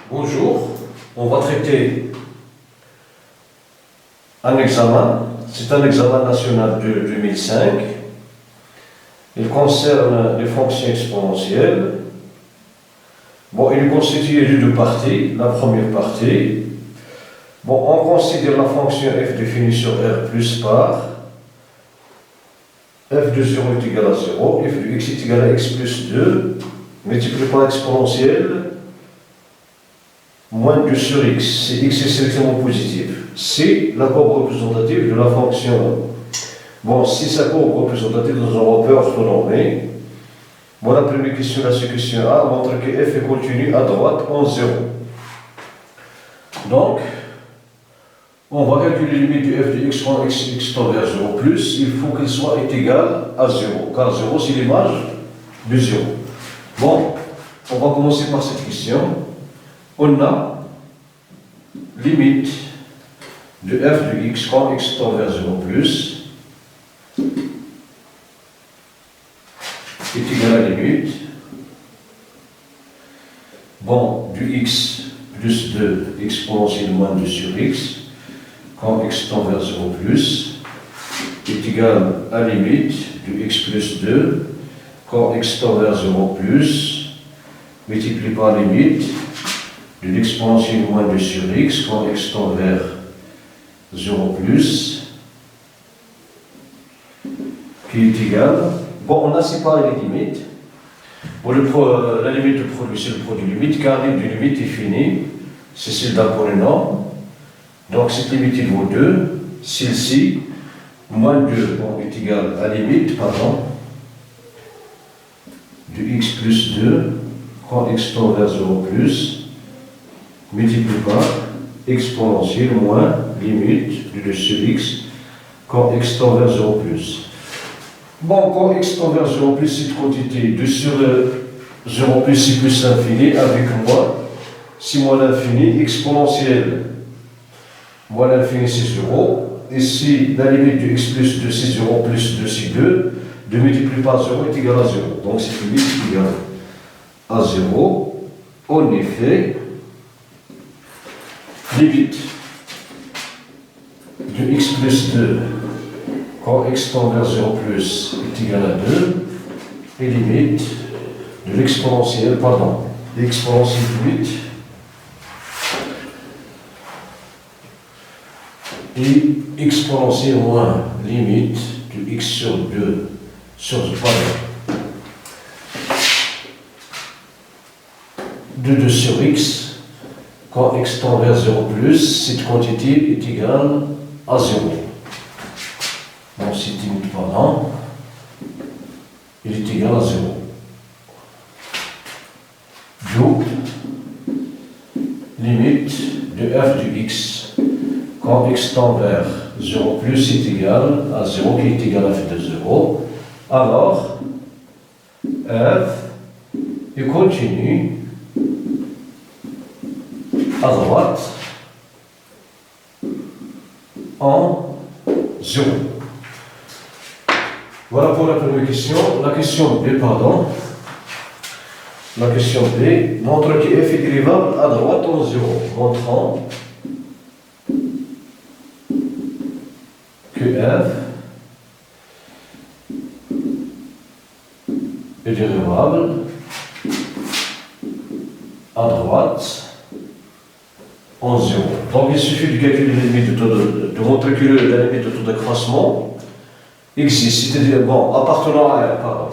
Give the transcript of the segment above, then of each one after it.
Bonjour, on va traiter un examen. C'est un examen national de 2005. Il concerne les fonctions exponentielles. Bon, il est constitué de deux parties. La première partie, bon, on considère la fonction f définie sur R plus par f de 0 est égal à 0, f de x est égal à x plus 2, multiplié par exponentielle, moins 2 sur x, si x est strictement positif. C'est la courbe représentative de la fonction. Bon, si sa courbe représentative dans un repère orthonormé, bon, la première question, la question A, montre que f est continu à droite en 0. Donc, on va calculer la limite de f de x quand x tend vers 0 plus, il faut qu'il soit égal à 0, car 0 c'est l'image de 0. Bon, on va commencer par cette question. On a limite de f de x quand x tend vers 0 plus est égal à la limite, bon, du x plus 2 exponentielle moins 2 sur x quand x tend vers 0 plus est égal à la limite du x plus 2 quand x tend vers 0 plus multiplié par la limite de l'exponentielle moins 2 sur x quand x tend vers 0 plus qui est égal. Bon, on a séparé les limites. Bon, la limite de produit, c'est le produit limite, car la limite est finie, c'est celle d'un polynôme. Donc cette limite il vaut 2. Celle-ci, moins 2, bon, est égal à la limite, pardon, de x plus 2 quand x tend vers 0 plus multiplié par exponentielle moins limite de 2 sur x quand x tend vers 0 plus. Bon, quand x tend vers 0 plus, cette quantité 2 sur 0 plus, c'est plus l'infini, avec moins, si moins l'infini, exponentielle, moins l'infini c'est 0, et si la limite de x plus 2 c'est 0 plus 2 c'est 2, 2 multiplié par 0 est égal à 0. Donc cette limite est égale à 0. En effet, limite de x plus 2 quand x tend vers 0 plus est égal à 2, et limite de l'exponentielle, pardon, l'exponentielle 8 et exponentielle moins limite de x sur 2 sur, pardon, de 2 sur x quand x tend vers 0 plus, cette quantité est égale à 0. Donc cette limite, pardon, il est égal à 0. D'où limite de f de x quand x tend vers 0 plus est égal à 0 qui est égal à f de 0. Alors, f est continu à droite en 0. Voilà pour la première question. La question B, pardon. La question B montre que f est dérivable à droite en 0, montrant que f est dérivable à droite en 0. Donc il suffit de calculer la limite de montrer que la limite de taux d'accroissement existe, c'est-à-dire, bon, appartenant à R, pardon.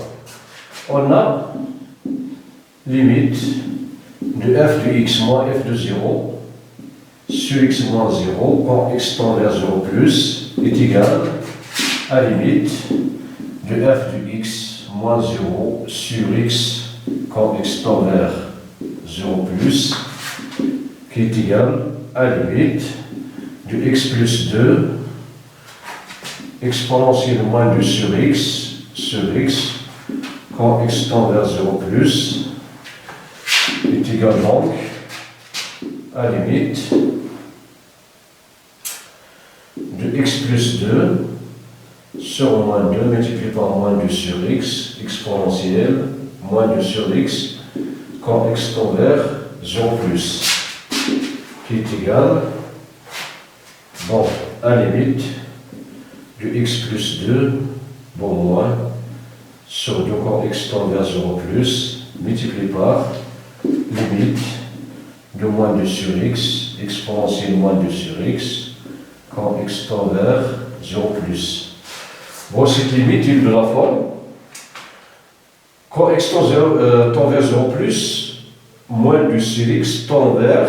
On a limite de f de x moins f de 0 sur x moins 0 quand x tend vers 0 plus est égal à limite de f de x moins 0 sur x quand x tend vers 0 plus qui est égal à limite de x plus 2 exponentielle moins 2 sur x quand x tend vers 0 plus est égal donc à limite de x plus 2 sur moins 2 multiplié par moins 2 sur x exponentielle moins 2 sur x quand x tend vers 0 plus. qui est égal, bon, à la limite du x plus 2, bon, moins, sur 2 quand x tend vers 0 plus, multiplié par limite de moins 2 sur x, exponentielle moins 2 sur x, quand x tend vers 0 plus. Bon, cette limite, il de la forme. Quand x tend vers 0 plus, moins 2 sur x tend vers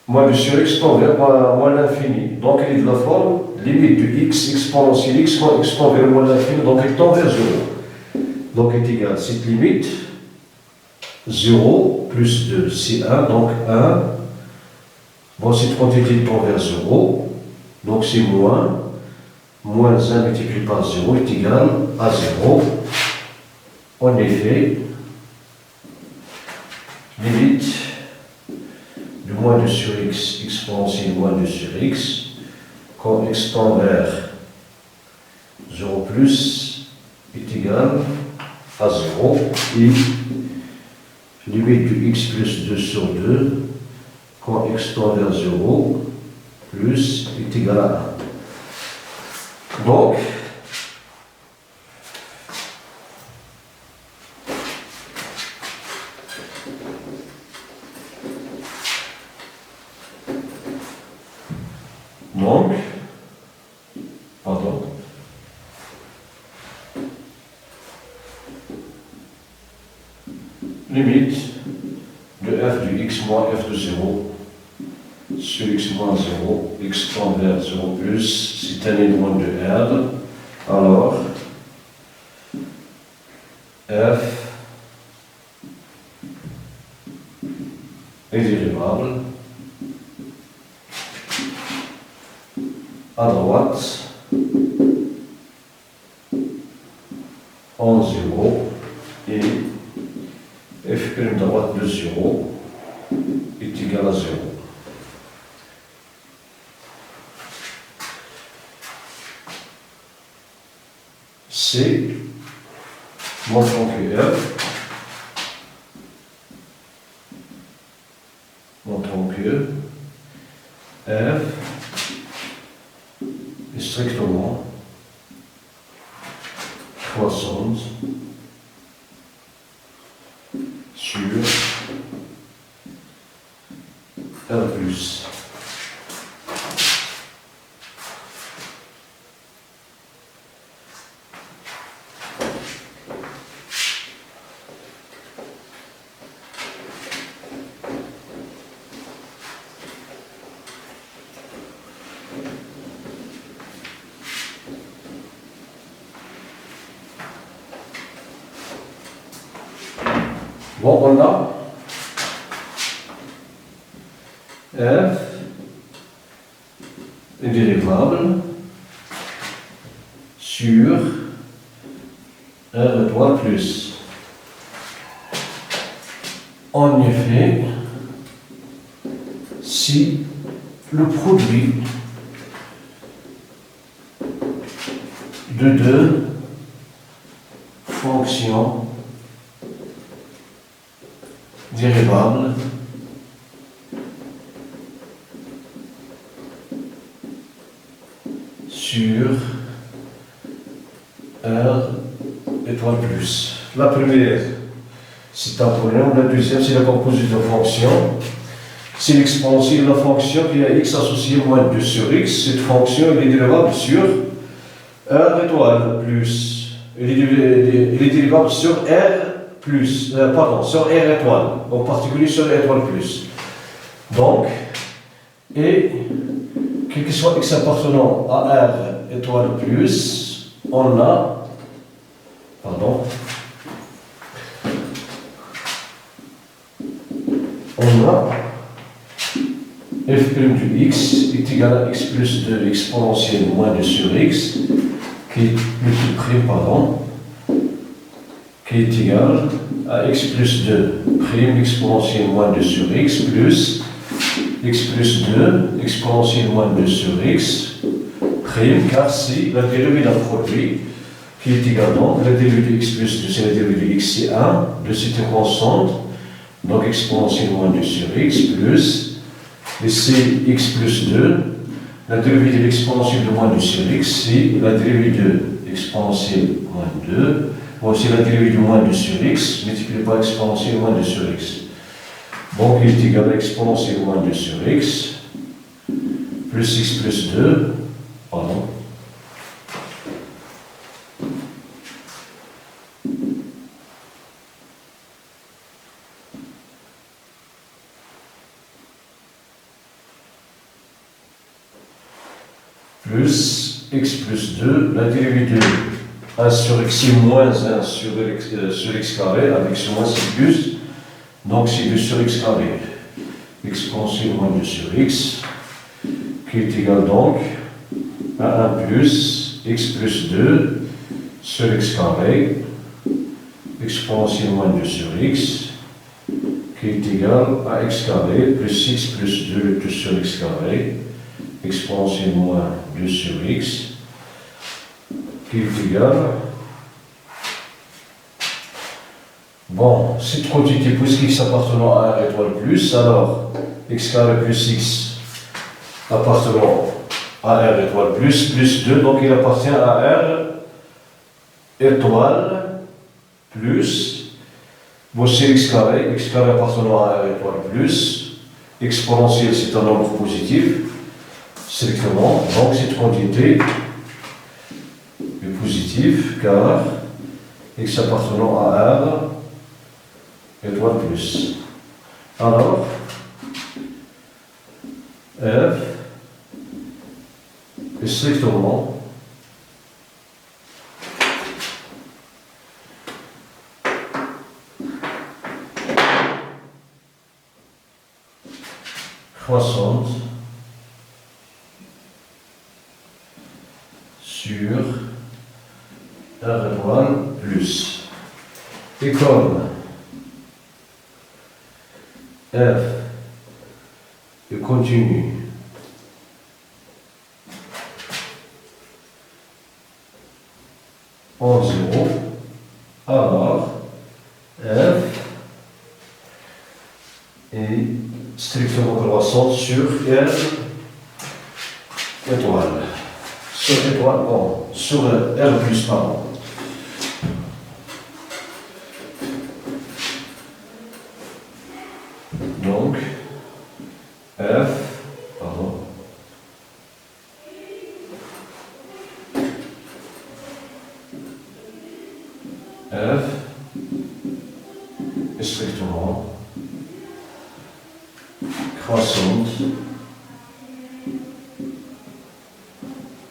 moins 2 sur x tend vers moins l'infini. Donc, il est de la forme limite de x exponentielle x quand x tend vers moins l'infini, donc il tend vers 0. Donc, est égal, cette limite, 0 plus 2, c'est 1, donc 1. Bon, cette quantité tend vers 0, donc c'est moins 1 multiplié par 0 est égal à 0. En effet, limite de moins 2 sur x exponentielle moins 2 sur x, quand x tend vers 0 plus est égal à 0, et limite de x plus 2 sur 2, quand x tend vers 0 plus est égal à 1. Donc, limite de f du x moins f de 0 sur x moins 0, x tend vers 0 plus, c'est un élément de R, alors f est dérivable à droite en 0 et f' droite de 0 est égal à 0. C, montrons que f est strictement croissante sur R plus. Bon, on a f est dérivable sur R étoile plus. En effet, si le produit de deux fonctions dérivables sur R étoile plus. La première, c'est un polynôme. La deuxième, c'est la composition de fonctions. C'est l'exponentielle de la fonction qui a x associé moins 2 sur x. Cette fonction elle est dérivable sur R étoile plus. Elle est dérivable sur R plus, sur R étoile, en particulier sur R étoile plus. Donc, et quel que soit x appartenant à R étoile plus, on a, f' du x est égal à x plus 2 exponentielle moins 2 sur x, qui est égal à x plus 2 prime exponentielle moins 2 sur x plus x plus 2 exponentielle moins 2 sur x prime, car si la dérivée d'un produit qui est égal, donc la dérivée de x plus 2 c'est la dérivée de x c'est 1, de cette constante, donc exponentielle moins 2 sur x plus Et c'est x plus 2. La dérivée de l'exponentielle de moins 2 sur x, c'est la dérivée de exponentielle moins 2. Voici la dérivée de moins 2 sur x, multiplié par exponentielle moins 2 sur x. Donc il est égal à exponentielle moins 2 sur x, plus x plus 2, pardon, plus x plus 2, la dérivée de 1 sur x, c'est moins 1 sur x carré, avec ce moins c'est plus, donc c'est 2 sur x carré, exponentielle moins 2 sur x, qui est égal donc à 1 plus x plus 2 sur x carré, exponentielle moins 2 sur x, qui est égal à x carré plus x plus 2 tout sur x carré, exponentielle moins 2 sur x, qui est égal. Bon, cette quantité, puisqu'x appartenant à r étoile plus, alors x carré plus x appartenant à r étoile plus 2, donc il appartient à r étoile plus, voici x carré appartenant à r étoile plus, exponentielle c'est un nombre positif, strictement, donc cette quantité est positive car x appartenant à r étoile plus. Alors, f est strictement croissante sur r étoile plus. Et comme f est continu en 0, alors f est strictement croissante sur r étoile. Sur étoile, bon, sur r plus, pardon. Donc, f, pardon, f est strictement croissante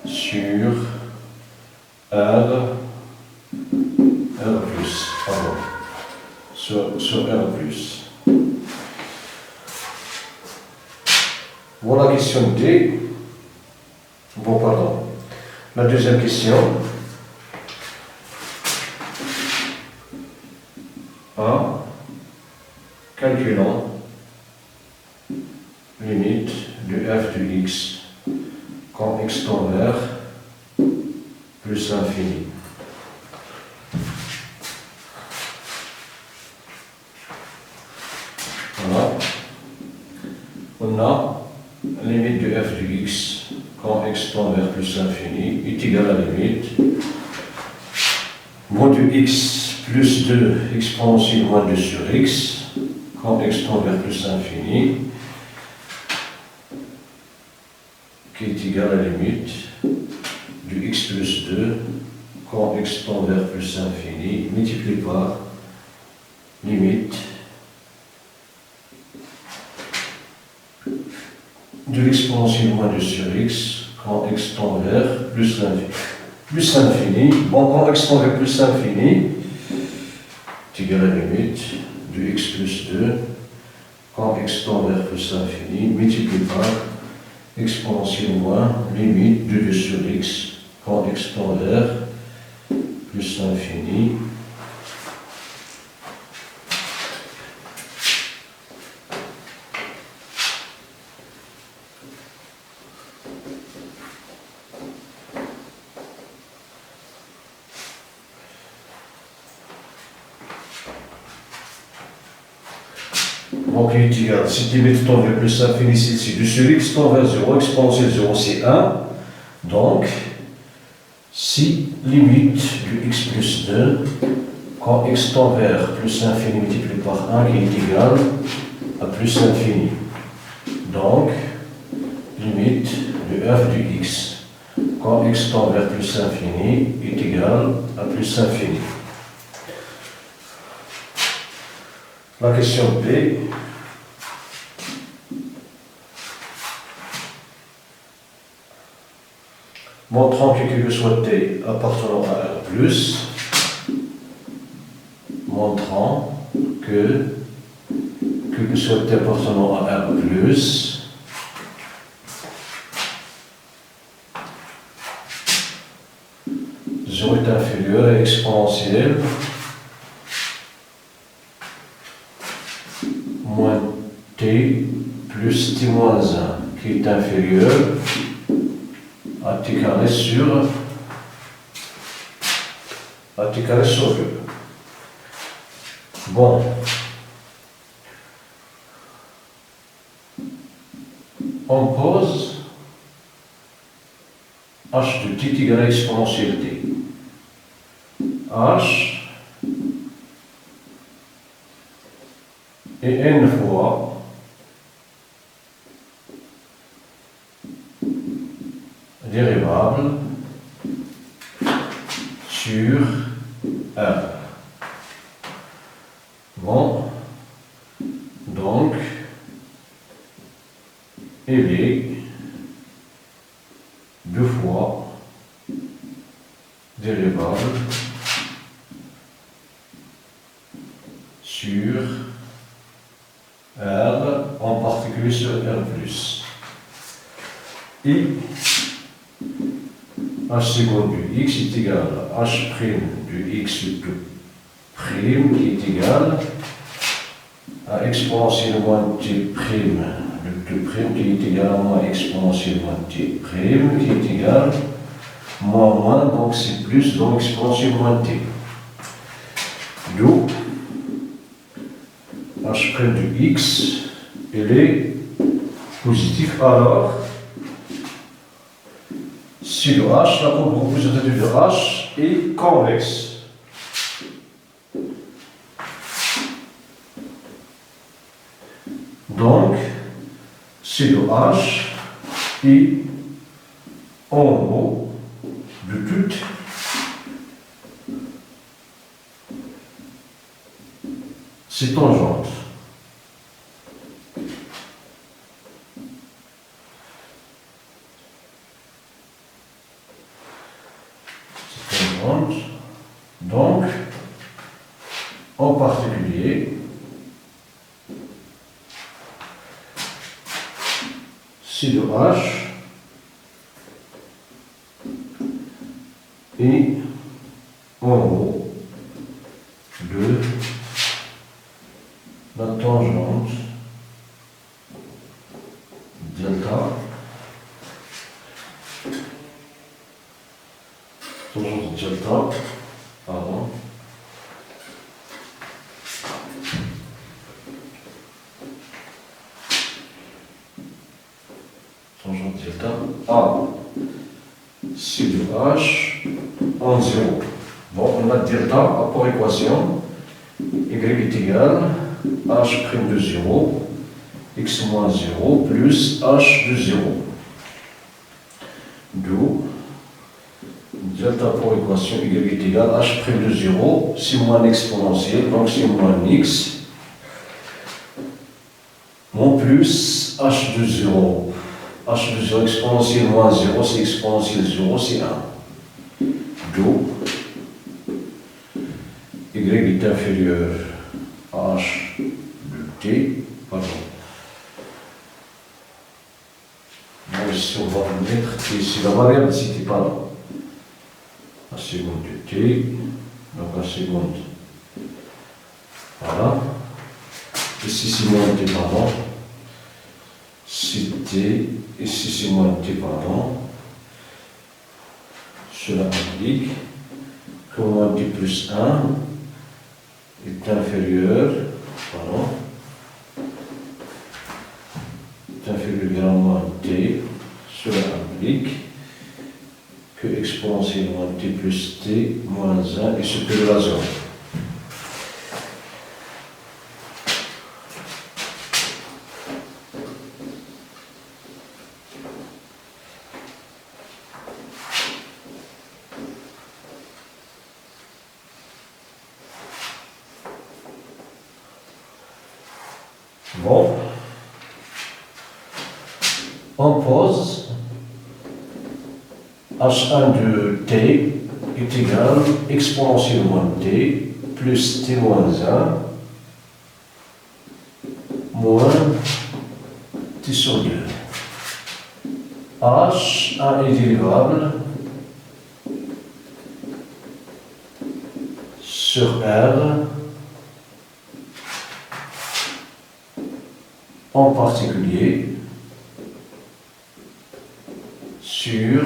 sur R plus, pardon, sur R plus. Voilà la question D. Bon, pardon. La deuxième question. A. Calculons limite de f de x quand x tend vers plus l'infini. Voilà. On a limite de f de x quand x tend vers plus l'infini est égal à la limite moins de x plus 2 exponentielle moins 2 sur x quand x tend vers plus l'infini qui est égal à la limite du x plus 2 quand x tend vers plus l'infini multiplié par limite de l'exponentielle moins 2 sur x quand x tend vers plus l'infini. Bon, quand x tend vers plus l'infini est égal à la limite de x plus 2 quand x tend vers plus l'infini multiplié par exponentielle moins limite de 2 sur x quand x tend vers plus l'infini. Donc il est égal, si limite tend vers plus l'infini, c'est ici, du sur x tend vers 0, exponentielle 0 c'est 1. Donc, si limite du x plus 2, quand x tend vers plus l'infini multiplié par 1 qui est égal à plus l'infini. Donc, limite du f du x, quand x tend vers plus l'infini est égal à plus l'infini. La question B. Montrant que quel que soit t appartenant à R+, montrant que quel que soit t appartenant à R+, 0 est inférieur à exponentielle moins t plus t moins 1 qui est inférieur à t carré sur 2. Bon. On pose h de t égale à exponentielle t. H et n fois dérivable sur R. Bon, donc il est 2 fois dérivable sur R, en particulier sur R+. Et h seconde du x est égal à h' du x tout prime qui est égal à exponentielle moins t prime du tout prime qui est égal à moins exponentielle moins t prime qui est égal à moins, donc c'est plus, donc exponentielle moins t. D'où h' du x, il est positif. Alors, si le h, la composition de h est convexe. Donc, si le h est en haut de toute ces tangentes. Donc, en particulier, si le h est en haut de la tangente delta, pardon, tangente delta A, si le h en 0. Bon, on a delta à pour équation, y est égal à h' de 0, x moins 0 plus h de 0. D'où delta pour équation y est égal à h' de 0, c'est moins exponentielle, donc c'est moins x, mon plus h de 0. H de 0 exponentielle moins 0, c'est exponentielle 0, c'est 1. D'où y est inférieur à h de t, pardon. Bon, ici on va mettre t, c'est la variable ici, pardon. La seconde de t, donc la seconde, voilà. Ici c'est moins t, pardon. C'est t, ici c'est moins t, pardon. Cela implique que moins t plus 1 est inférieur, pardon, symbolique que exponentielle moins t plus t moins 1 est supérieur à 0. Bon, on pose h1 de t est égal exponentielle moins t plus t moins 1 moins t sur 2. h1 est dérivable sur R en particulier sur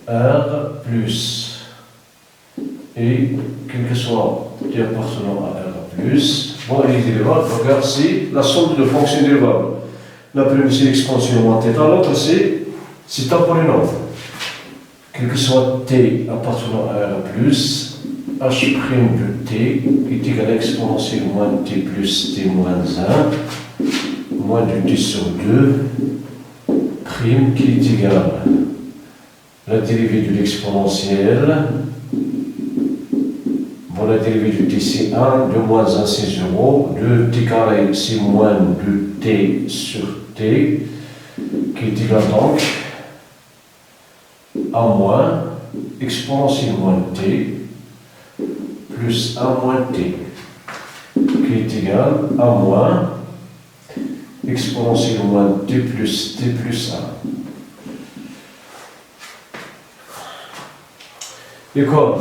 R plus et quel que soit t appartenant à R plus, bon, il est dérivable, regarde, c'est la somme de fonctions dérivables. La première c'est l'expansion moins θ, l'autre c'est un polynôme. Quel que soit t appartenant à R plus, h' de t est égal à exponentielle moins t plus t moins 1 moins du t sur 2 prime qui est égal à la dérivée de l'exponentielle. Bon, la dérivée du t c'est 1, de moins 1 c'est 0, de t carré c'est moins de t sur t qui est égal donc à moins exponentielle moins t plus 1 moins t, qui est égal à moins exponentielle moins t plus 1. Et comme,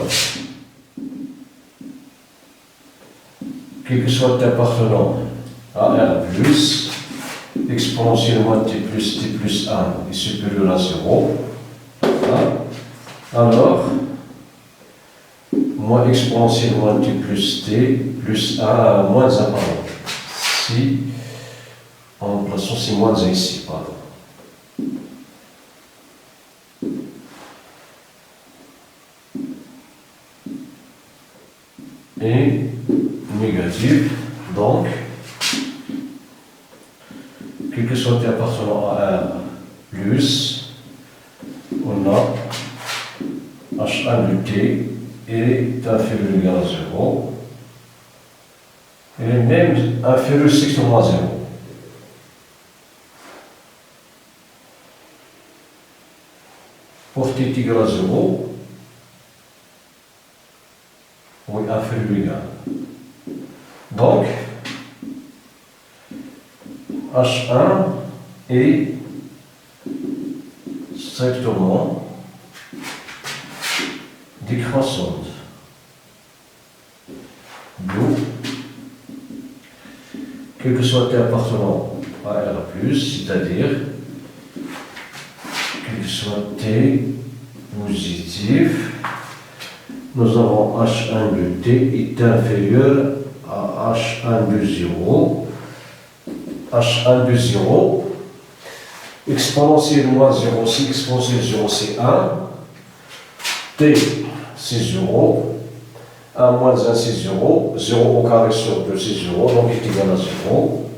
quel que soit t appartenant à R plus, exponentielle moins t plus 1 est supérieur à 0, alors, moins exponentielle moins t plus 1 moins 1, pardon. Si, en plaçant c'est moins 1 ici, pardon. Et négatif, donc, quel que soit t appartenant à R plus, on a h1 de t est inférieur ou égal à 0, et même inférieur strictement à 0. Pour t est égal à 0, oui, inférieur ou égal. Donc, h1 est strictement décroissante. D'où, quel que soit t appartenant à R+, c'est-à-dire quel que soit t positif, nous avons h1 de t est inférieur à h1 de 0. h1 de 0, exponentielle moins 0, si exponentielle 0 c'est 1, t c'est 0, 1 moins 1 c'est 0, 0 au carré sur 2 c'est 0, donc il est égal à 0.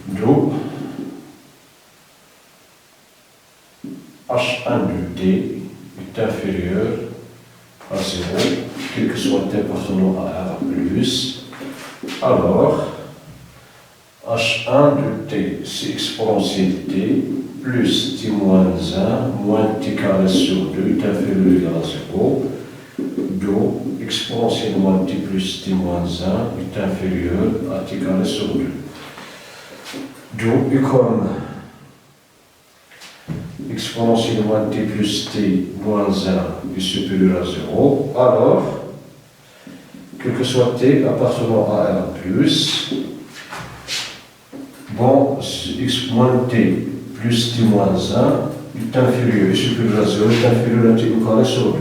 D'où h1 de t est inférieur à 0, quel que soit t appartenant à R+, alors h1 de t, c'est exponentielle t, plus t moins 1, moins t carré sur 2 est inférieur ou égal à 0, d'où exponentielle moins t plus t moins 1 est inférieur à t carré sur 2. D'où, et comme exponentielle moins t plus t moins 1 est supérieur à 0, alors, quel que soit t appartenant à R+, bon, x moins t plus t moins 1 est inférieur et supérieur à 0 est inférieur à t au carré sur 2.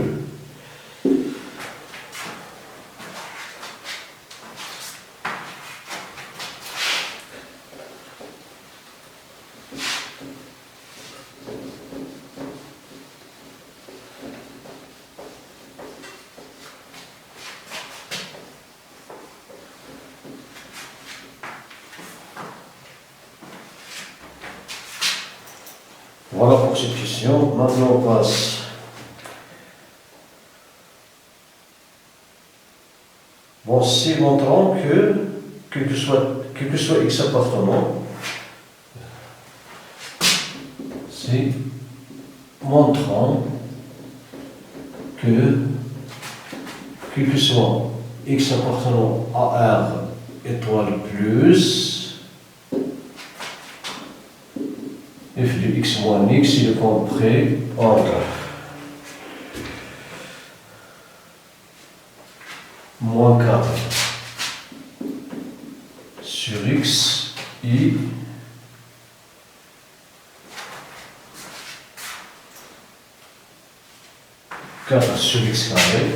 Voilà pour cette question. Maintenant, on passe bon, si montrant que, quel que soit x appartenant, si montrant que, quel que soit x appartenant à R étoile plus f de x moins x, il est compris entre moins 4 sur x i quatre sur x carré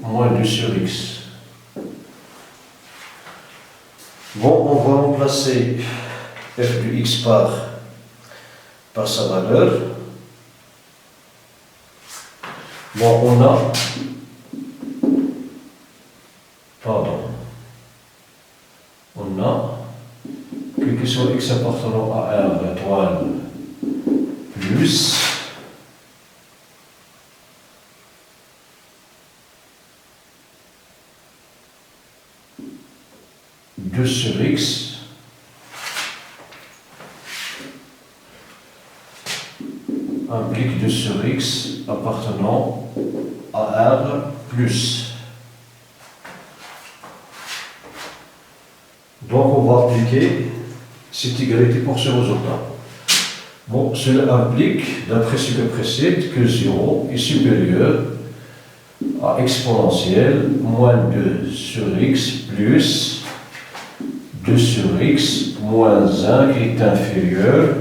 moins 2 sur x. Bon, on va remplacer f de x par sa valeur. Bon, on a, quel que soit x appartenant à R étoile plus deux sur x implique 2 sur x appartenant à R plus. Donc on va appliquer cette égalité pour ce résultat. Bon, cela implique, d'après ce que précède, que 0 est supérieur à exponentielle moins 2 sur x plus 2 sur x moins 1 qui est inférieur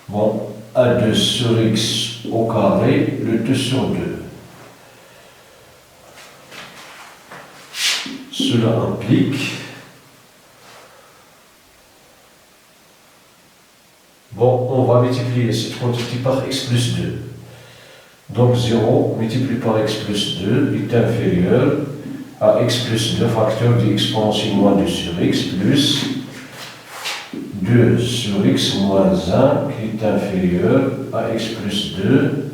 bon, à 2 sur x au carré, le 2 sur 2. Cela implique bon, on va multiplier cette quantité par x plus 2. Donc 0 multiplié par x plus 2 est inférieur à x plus 2 facteur de exponentielle moins 2 sur x plus 2 sur x moins 1 qui est inférieur à x plus 2.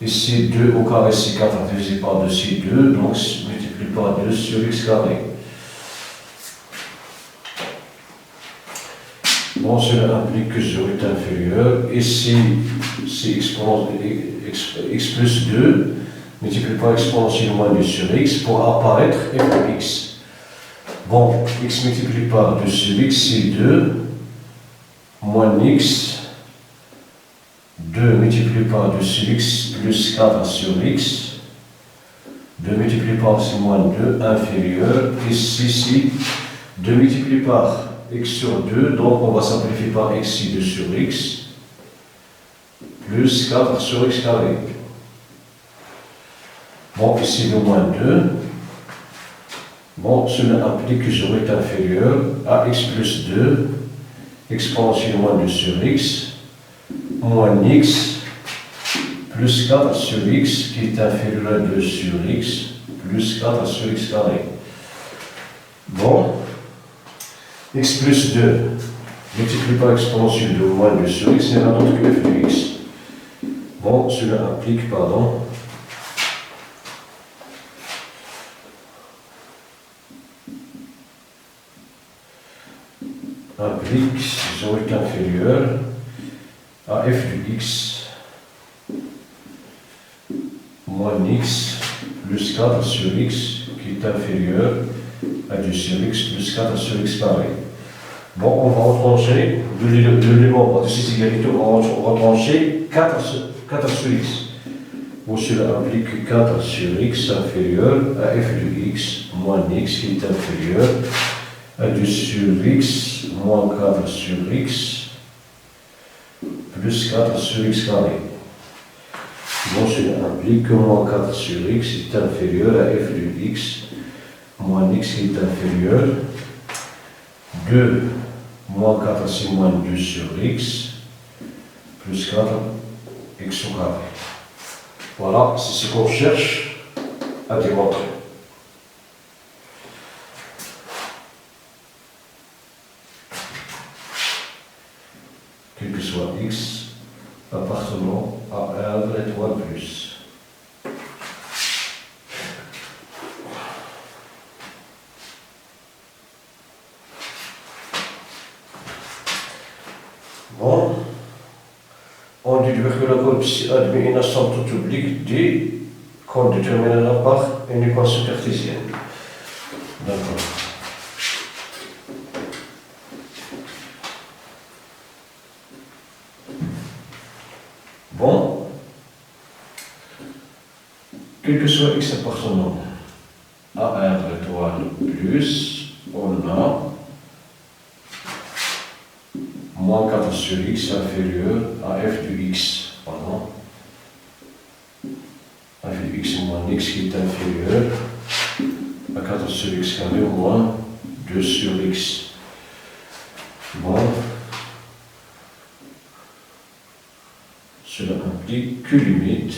Ici 2 au carré c'est 4 divisé par 2 c'est 2, donc multiplié par 2 sur x carré. Bon, cela implique que 0 est inférieur. Ici, c'est x plus 2 multiplié par exponentielle moins 2 sur x pour apparaître f de x. Bon, x multiplié par 2 sur x, c'est 2 moins x. 2 multiplié par 2 sur x plus 4 sur x. 2 multiplié par c'est moins 2 inférieur. Ici, c'est 2 multiplié par x sur 2, donc on va simplifier par x ici 2 sur x, plus 4 sur x carré. Bon, ici le moins 2. Bon, cela implique que 0 est inférieur à x plus 2, exponentielle moins 2 sur x, moins x, plus 4 sur x, qui est inférieur à 2 sur x, plus 4 sur x carré. Bon, x plus 2 multiplié par exponentielle de moins 2 sur x n'est rien d'autre que f de x. Bon, cela implique, pardon, implique 0 est inférieur à f de x moins x plus 4 sur x qui est inférieur à 2 sur x plus 4 sur x carré. Bon, on va retrancher de l'élément de ces égalités, on va retrancher 4 sur x. Bon, cela implique 4 sur x inférieur à f de x moins x qui est inférieur à 2 sur x moins 4 sur x plus 4 sur x carré. Bon, cela implique que moins 4 sur x est inférieur à f de x moins x qui est inférieur 2 moins 4 c'est moins 2 sur x plus 4 x au carré. Voilà, c'est ce qu'on cherche à démontrer. appartenant à R de l'étoile plus. Bon, on déduit que la courbe psi admet une asymptote oblique D qu'on déterminera par une équation cartésienne. D'accord. Bon, quel que soit x appartenant à R de l'étoile plus, on a moins 4 sur x inférieur à f du x, pardon, f du x moins x qui est inférieur à 4 sur x carré moins 2 sur x. Bon, cela implique que limite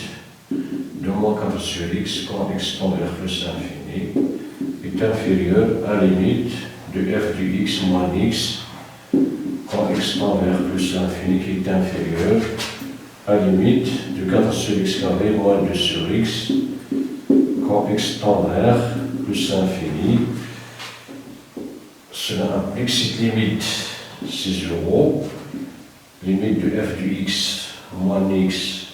de moins 4 sur x quand x tend vers plus l'infini est inférieur à la limite de f du x moins x quand x tend vers plus l'infini qui est inférieur à la limite de 4 sur x carré moins 2 sur x quand x tend vers plus l'infini. Cela implique cette limite, c'est 0, limite de f du x moins x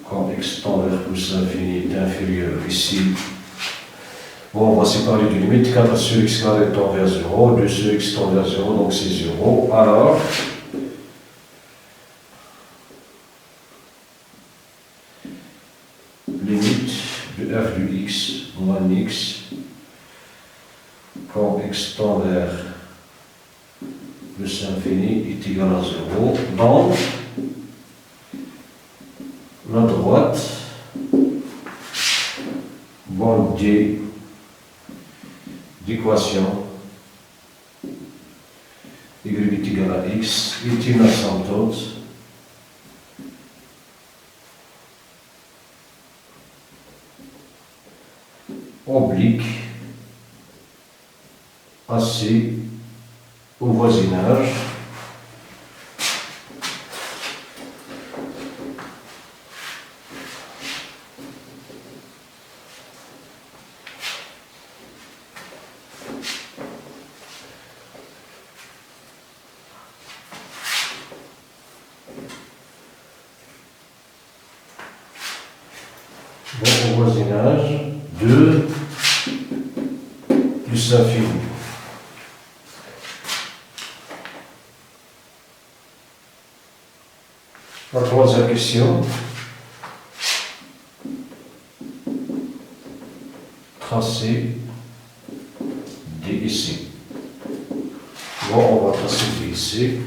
quand x tend vers plus l'infini est inférieur ici. Bon, on va séparer de limite 4 sur x carré tend vers 0, 2 sur x tend vers 0, donc c'est 0. Alors, limite de f du x moins x quand x tend vers plus l'infini est égal à 0. Donc, la droite, bande D d'équation y est égal à x est une asymptote oblique AC au voisinage au voisinage de plus l'infini. La troisième question, tracer D et C. Bon, on va tracer D et C.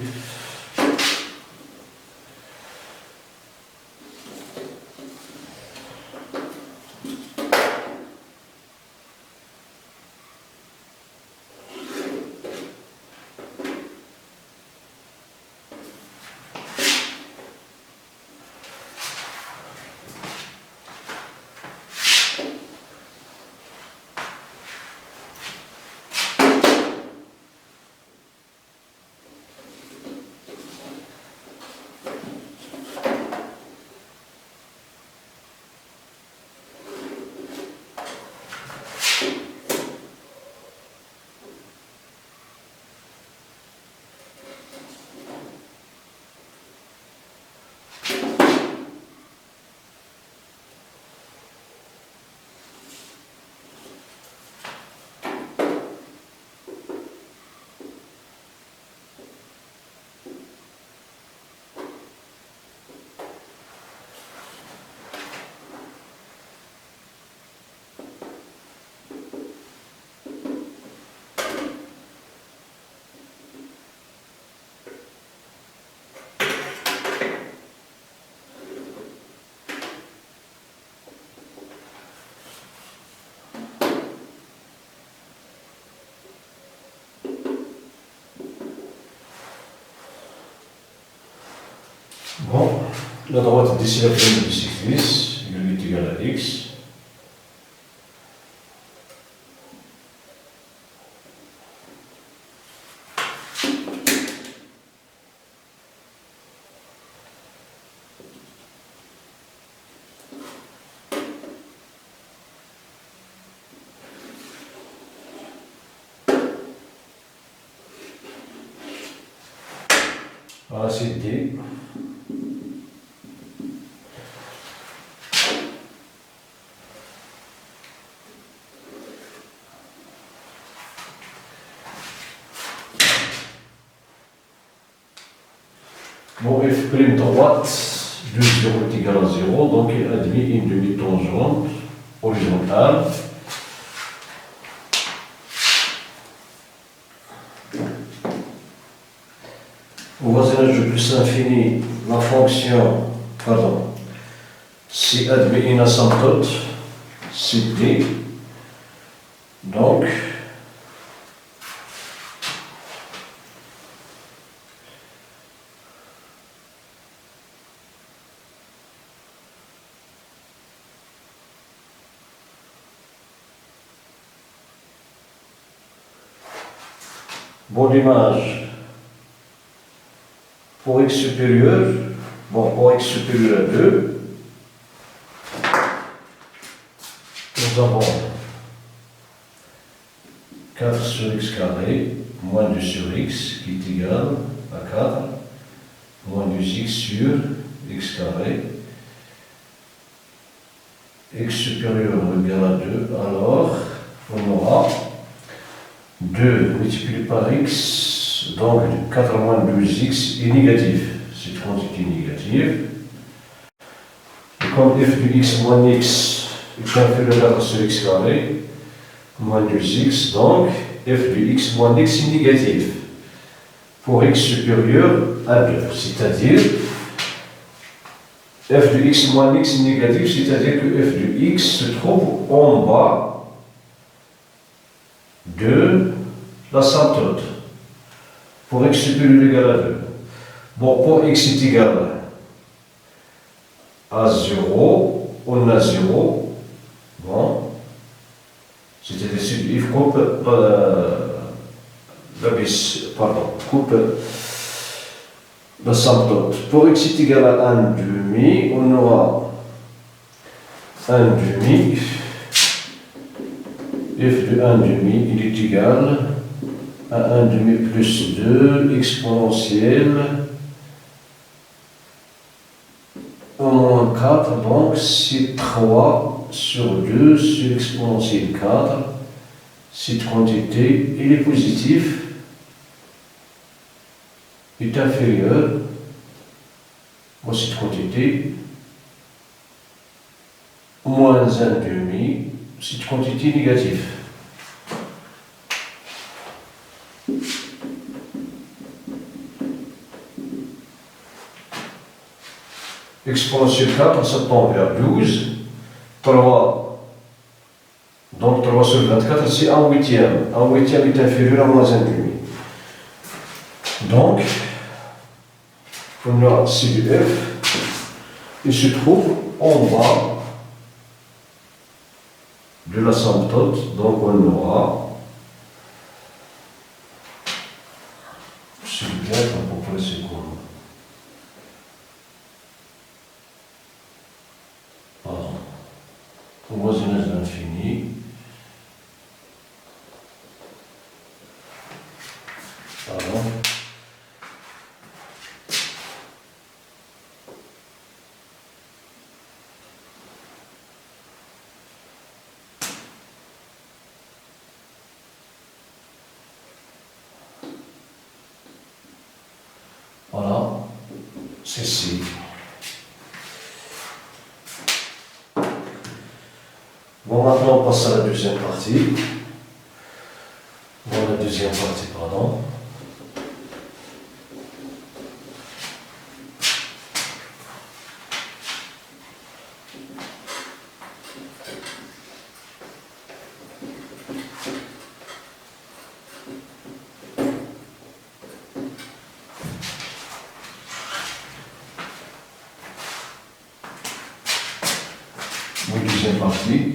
Bon, la droite d'ici la plaine du cycliste, y est égal à x. Voilà, c'est D. Bon, f' droite de 0 est égal à 0, donc il admet une demi-tangente horizontale. Au voisinage de plus infini, la fonction, si admet une asymptote, c'est D. Donc, bon, l'image pour x supérieur, pour x supérieur à 2, nous avons 4 sur x carré moins 2 sur x qui est égal à 4 moins 2x sur x carré. X supérieur égal à 2, alors on aura 2 multiplié par x, donc 4 moins 12x est négatif, c'est une quantité négative. Et comme f de x moins x est inférieur à 4 sur x carré, moins 2x, donc f de x moins x est négatif pour x supérieur à 2, c'est-à-dire f de x moins x est négatif, c'est-à-dire que f de x se trouve en bas de l'asymptote pour x supérieur ou égal à 2. Bon, pour x est égal à 0, on a 0. Bon, c'est-à-dire il coupe coupe l'asymptote. Pour x est égal à 1 demi, on aura 1 demi. F de 1 demi, il est égal à 1 demi plus 2 exponentielle au moins 4, donc c'est 3 sur 2 sur exponentielle 4. Cette quantité, elle est positive, est inférieure à cette quantité, moins 1 demi, cette quantité négative. Exponentielle 4, ça tend vers 12. 3, donc 3 sur 24, c'est 1 huitième. 1 huitième est inférieur à moins 1 demi. Donc, on a C de F, il se trouve en bas de l'asymptote, donc on aura, c'est bien à peu près c'est quoi. Au voisinage de l'infini. Voilà, c'est C. Bon, maintenant on passe à la deuxième partie. Bon, la deuxième partie, pardon. Bon, deuxième partie.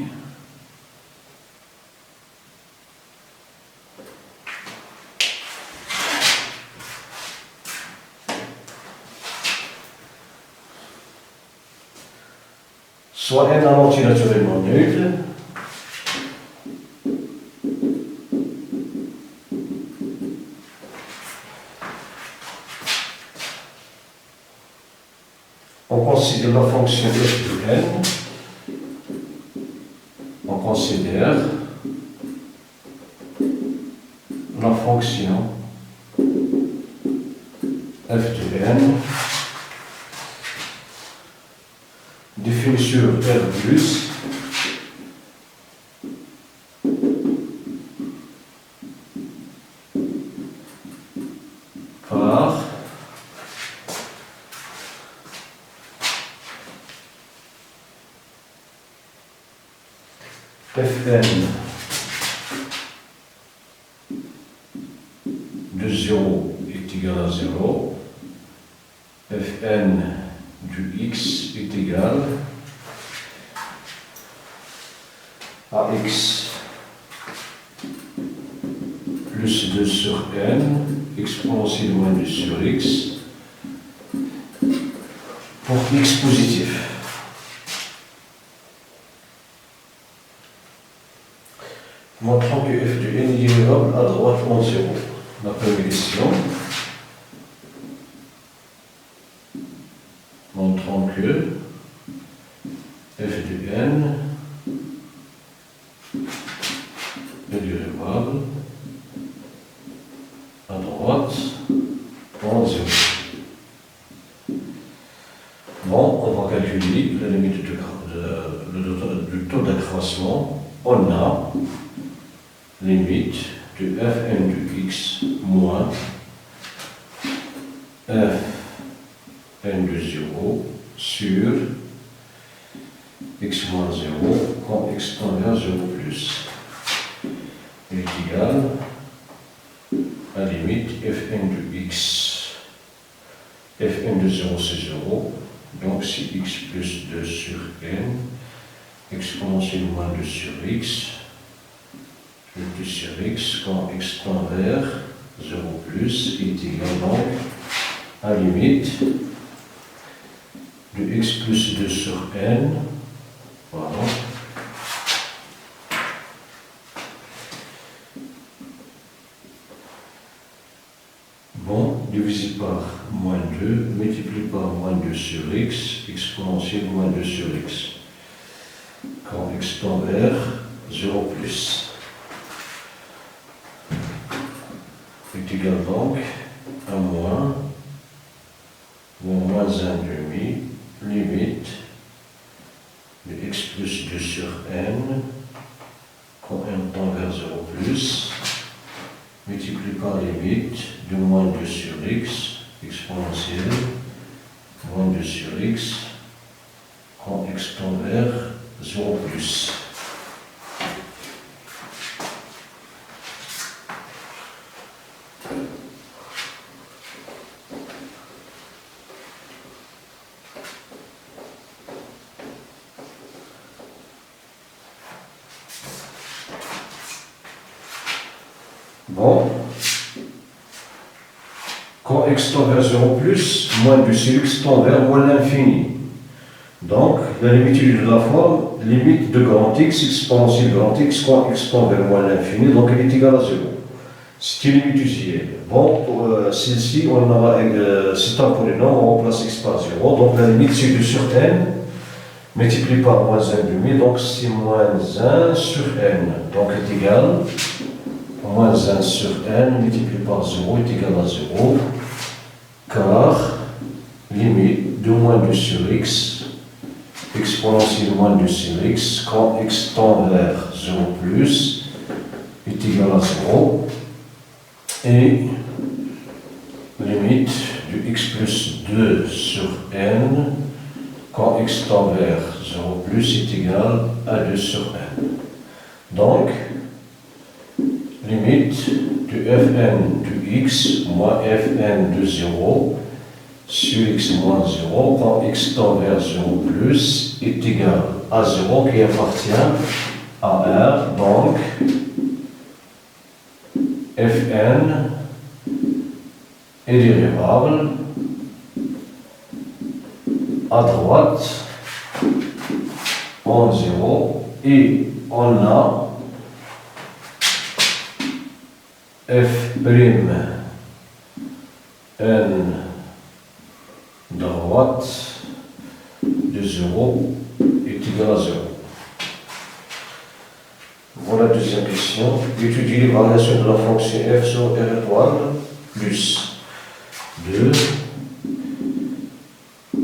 Soit n en entier naturellement nul, fonction f de n, on considère la fonction f de n définie sur R plus par Fn de 0 est égal à 0, Fn du x est égal à x plus 2 sur n, exponentielle moins 2 sur x, pour x positif. Montrons que f de n est dérivable à droite en 0. La première question. Montrons que f de n est dérivable à droite en 0. Bon, on va calculer la limite du taux d'accroissement. On a limite de fn de x moins fn de 0 sur x moins 0 quand x tend vers 0 plus est égal à la limite fn de x. Fn de 0 c'est 0, donc c'est x plus 2 sur n, exponentielle moins 2 sur x, plus 2 sur x, quand x tend vers 0 plus, est égal donc à la limite de x plus 2 sur n, voilà, bon, divisé par moins 2, multiplié par moins 2 sur x, exponentielle moins 2 sur x, quand x tend vers 0 plus. Est égal donc à moins 1 demi, limite de x plus 2 sur n, quand n tend vers 0 plus, multiplié par limite de moins 2 sur x, exponentielle, moins 2 sur x, quand x tend vers 0 plus. Bon, quand x tend vers 0 plus, moins 2 sur x tend vers moins l'infini. Donc, la limite de la forme, limite de grand x, exponentielle grand x, quand x tend vers moins l'infini, donc elle est égale à 0. C'est une limite usuelle. Bon, pour celle-ci, c'est un polynôme, on remplace x par 0, donc la limite c'est 2 sur n, multiplié par moins 1 demi, donc c'est moins 1 sur n, donc est égal moins 1 sur n multiplié par 0 est égal à 0, car limite de moins 2 sur x, exponentielle moins 2 sur x, quand x tend vers 0 plus, est égal à 0, et limite de x plus 2 sur n, quand x tend vers 0 plus, est égal à 2 sur n. Donc, limite de fn de x moins fn de 0 sur x moins 0 quand x tend vers 0 plus est égal à 0 qui appartient à R. Donc, fn est dérivable à droite en 0 et on a f' n droite de de 0 est égal à 0. Voilà la deuxième question. Étudier les variations de la fonction f sur R étoile plus 2.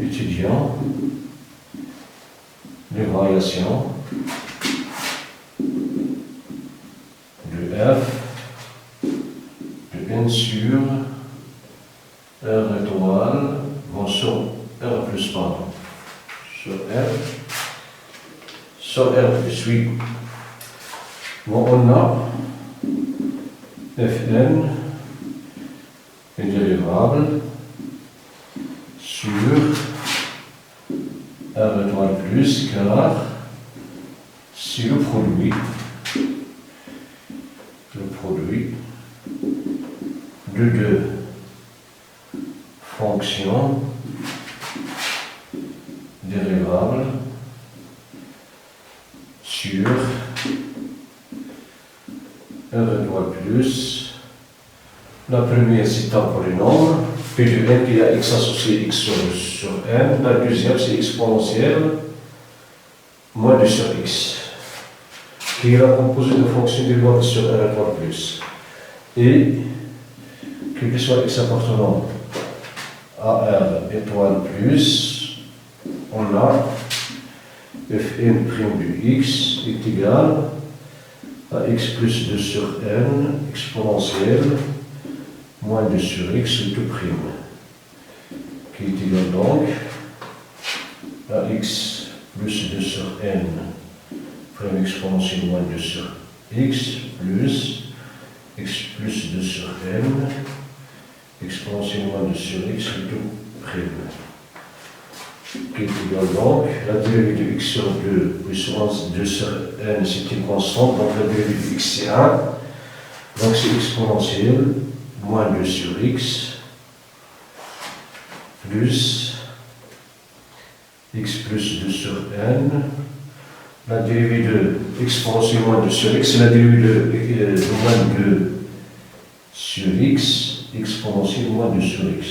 Étudiant les variations de f de n sur R étoile, bon, sur R plus, pardon, sur R plus, oui. Bon, on a Fn est dérivable sur R étoile plus, car c'est le produit de deux fonctions dérivables sur R étoile plus. La première c'est un polynôme, P de n qui a x associé x sur n. La deuxième c'est exponentielle moins 2 sur x, qui est la composée de fonctions dérivable sur R étoile plus. Et quel que soit x appartenant à R étoile plus, on a Fn' de x est égal à x plus 2 sur n exponentielle moins 2 sur x tout prime, qui est égal donc à x plus 2 sur n prime exponentielle moins 2 sur x plus x plus 2 sur n exponentielle moins 2 sur x tout prime, qui est égal donc la dérivée de x sur 2 plus 2 sur n, c'est une constante, donc la dérivée de x c'est 1, donc c'est exponentielle moins 2 sur x plus x plus 2 sur n. La dérivée de exponentielle moins 2 sur x, c'est la dérivée de moins 2 sur x exponentielle moins 2 sur x.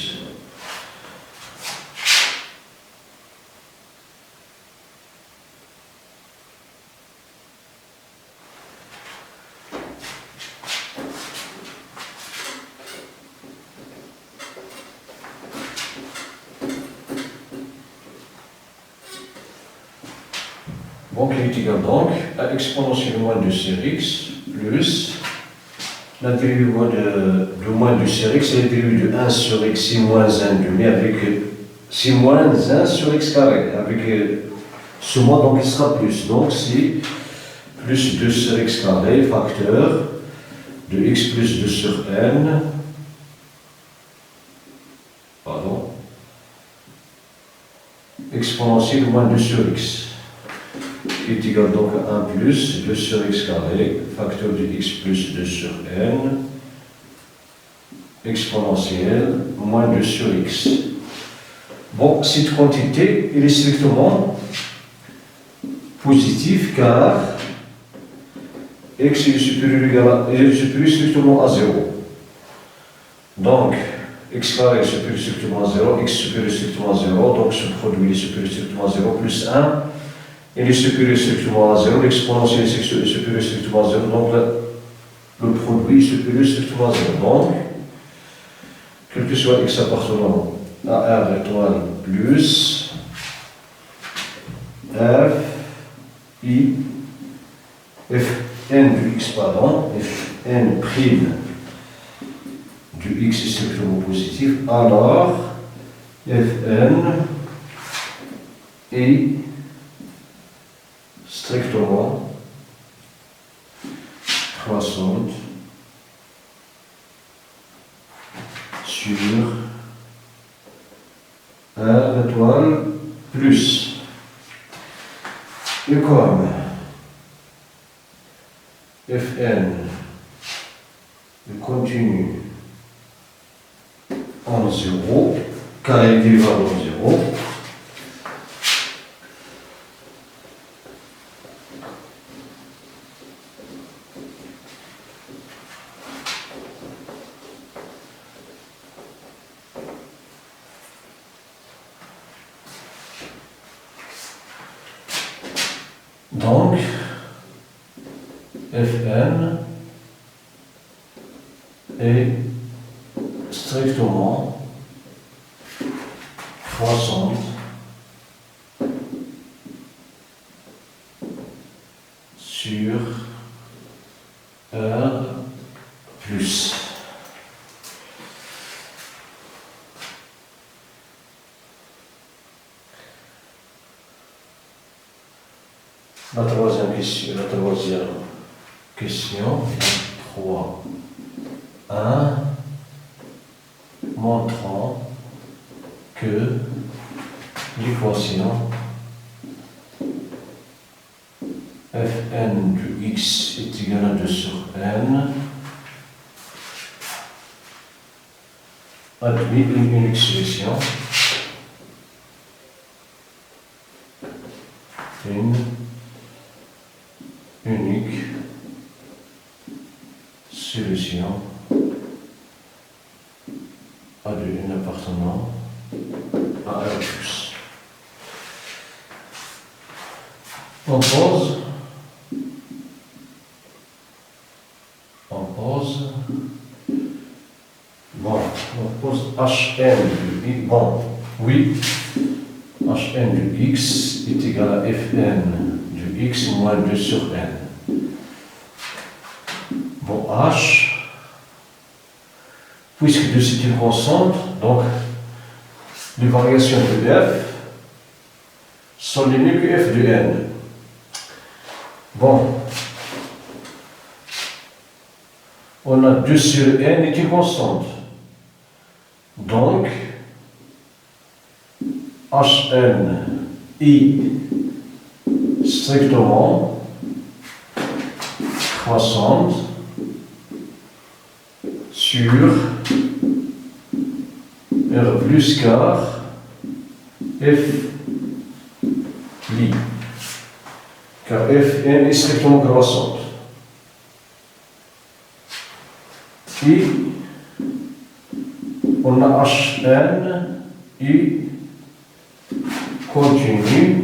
Bon, qui est égal donc à exponentielle moins 2 sur x plus la dérivée de moins 2 sur x, c'est la dérivée de 1 sur x, c'est moins 1 demi, avec c'est moins 1 sur x carré, avec ce moins, donc il sera plus, donc c'est plus 2 sur x carré, facteur de x plus 2 sur n, pardon, exponentielle moins 2 sur x, qui est égal donc à 1 plus 2 sur x carré, facteur de x plus 2 sur n, exponentielle moins 2 sur x. Bon, cette quantité, elle est strictement positive car x est supérieur strictement à 0. Donc, x carré est supérieur strictement à 0, x supérieur strictement à 0, donc ce produit est supérieur strictement à 0 plus 1. Il est supérieur strictement à 0, l'exponentielle est supérieure strictement à 0, donc le produit est supérieur strictement à 0. Donc, quel que soit x appartenant à R étoile plus f i fn du x, pardon, fn prime du x est strictement positif, alors fn est strictement croissante sur R étoile plus. Et comme Fn est continu en 0, car elle est dérivable en 0, Donc, Fn est strictement croissante sur R plus. La troisième question, 3. 1, montrant que l'équation Fn de x est égal à 2 sur n admet une unique solution. Une unique solution à de n appartenant à R plus. On pose Hn de x, oui, Hn de x est égal à Fn de x moins 2 sur n. Bon, H, puisque 2 c'est une constante, donc les variations de f sont les mêmes que f de n. Bon, on a 2 sur n est une constante. Donc, Hn est strictement croissante sur R plus car f li, car Fn est strictement croissante. Et on a Hn et continue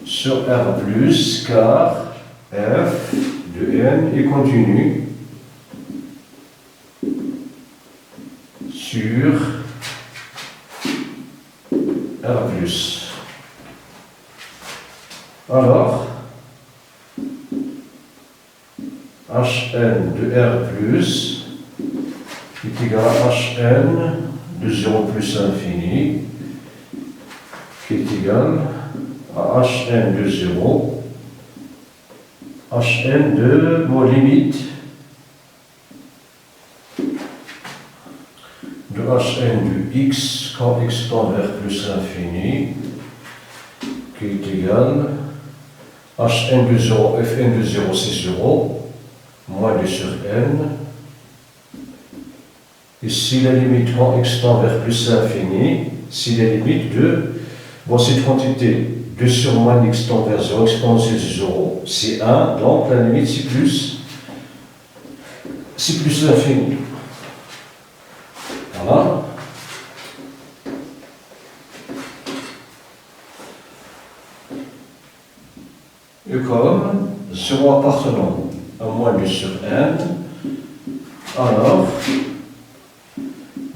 sur R plus car f de n est continue sur R plus. Alors, Hn de R plus est égal à Hn de 0 plus infini qui est égal à Hn de 0, Hn de mon limite de Hn de x quand x tend vers plus l'infini qui est égal à Hn de 0, Fn de 0 c'est 0, moins 2 sur n. Ici la limite quand x tend vers plus l'infini, c'est la limite de cette quantité 2 sur moins x tend vers 0 exponentielle 0, c'est 1, donc la limite c'est plus l'infini. Voilà. Et comme 0 appartenant à moins 2 sur n, alors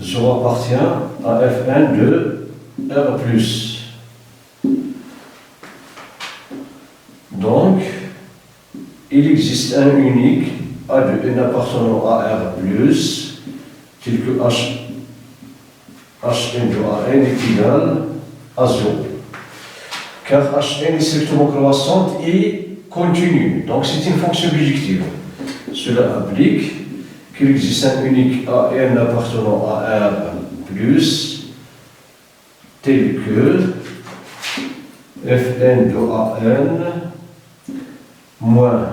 0 appartient à Fn de R plus. Donc, il existe un unique A de n appartenant à R plus, tel que Hn de An est égal à 0. Car Hn est strictement croissante et continue, donc c'est une fonction bijective. Cela implique qu'il existe un unique An appartenant à R plus, tel que Fn de An moins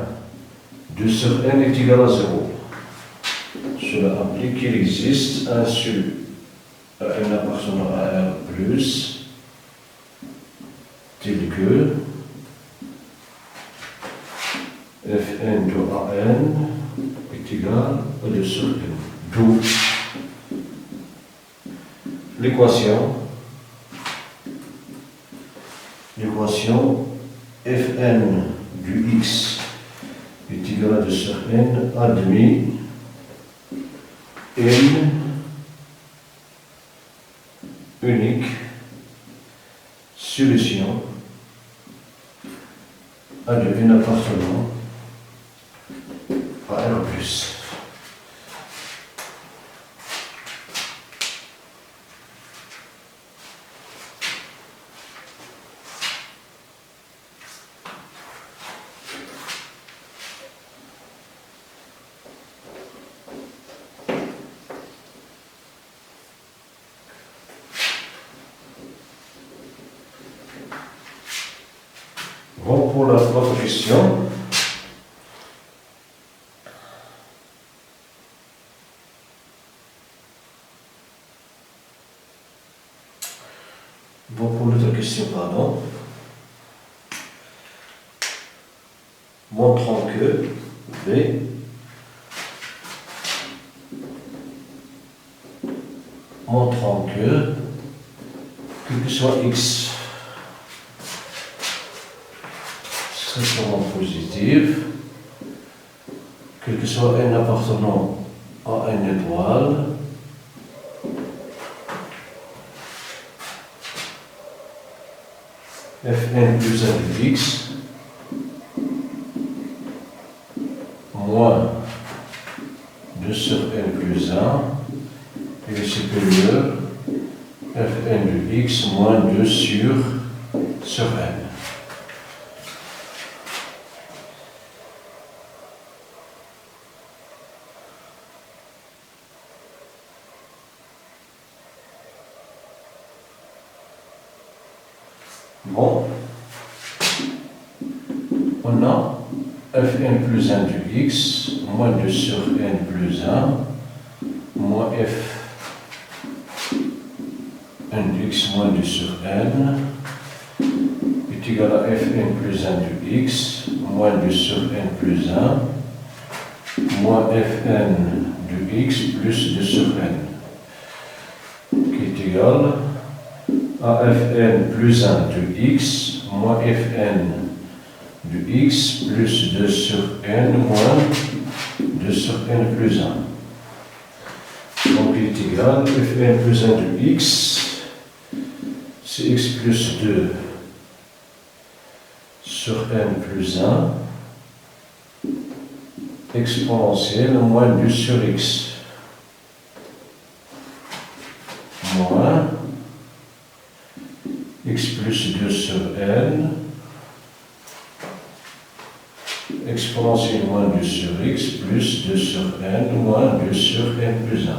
2 sur n est égal à 0. Cela implique qu'il existe un seul An appartenant à R plus, tel que Fn de An est égal à 2 sur n. D'où l'équation Fn du x est égal à 2 sur n admis n unique solution à de n appartenant à R plus. Bon, pour notre question, montrant que B montrant que quel que soit x strictement positif, quel que soit n appartenant à n étoile, Fn plus 1 de x moins 2 sur n plus 1 est supérieur Fn de x moins 2 sur n. Bon, on a Fn plus 1 de x moins 2 sur n plus 1 moins Fn de x moins 2 sur n est égal à Fn plus 1 de x moins 2 sur n plus 1 moins Fn de x plus 2 sur n qui est égal à Fn plus 1 de x moins Fn de x plus 2 sur n moins 2 sur n plus 1. Donc il est égal à Fn plus 1 de x, c'est x plus 2 sur n plus 1 exponentielle moins 2 sur x moins x plus 2 sur n exponentielle moins 2 sur x plus 2 sur n moins 2 sur n plus 1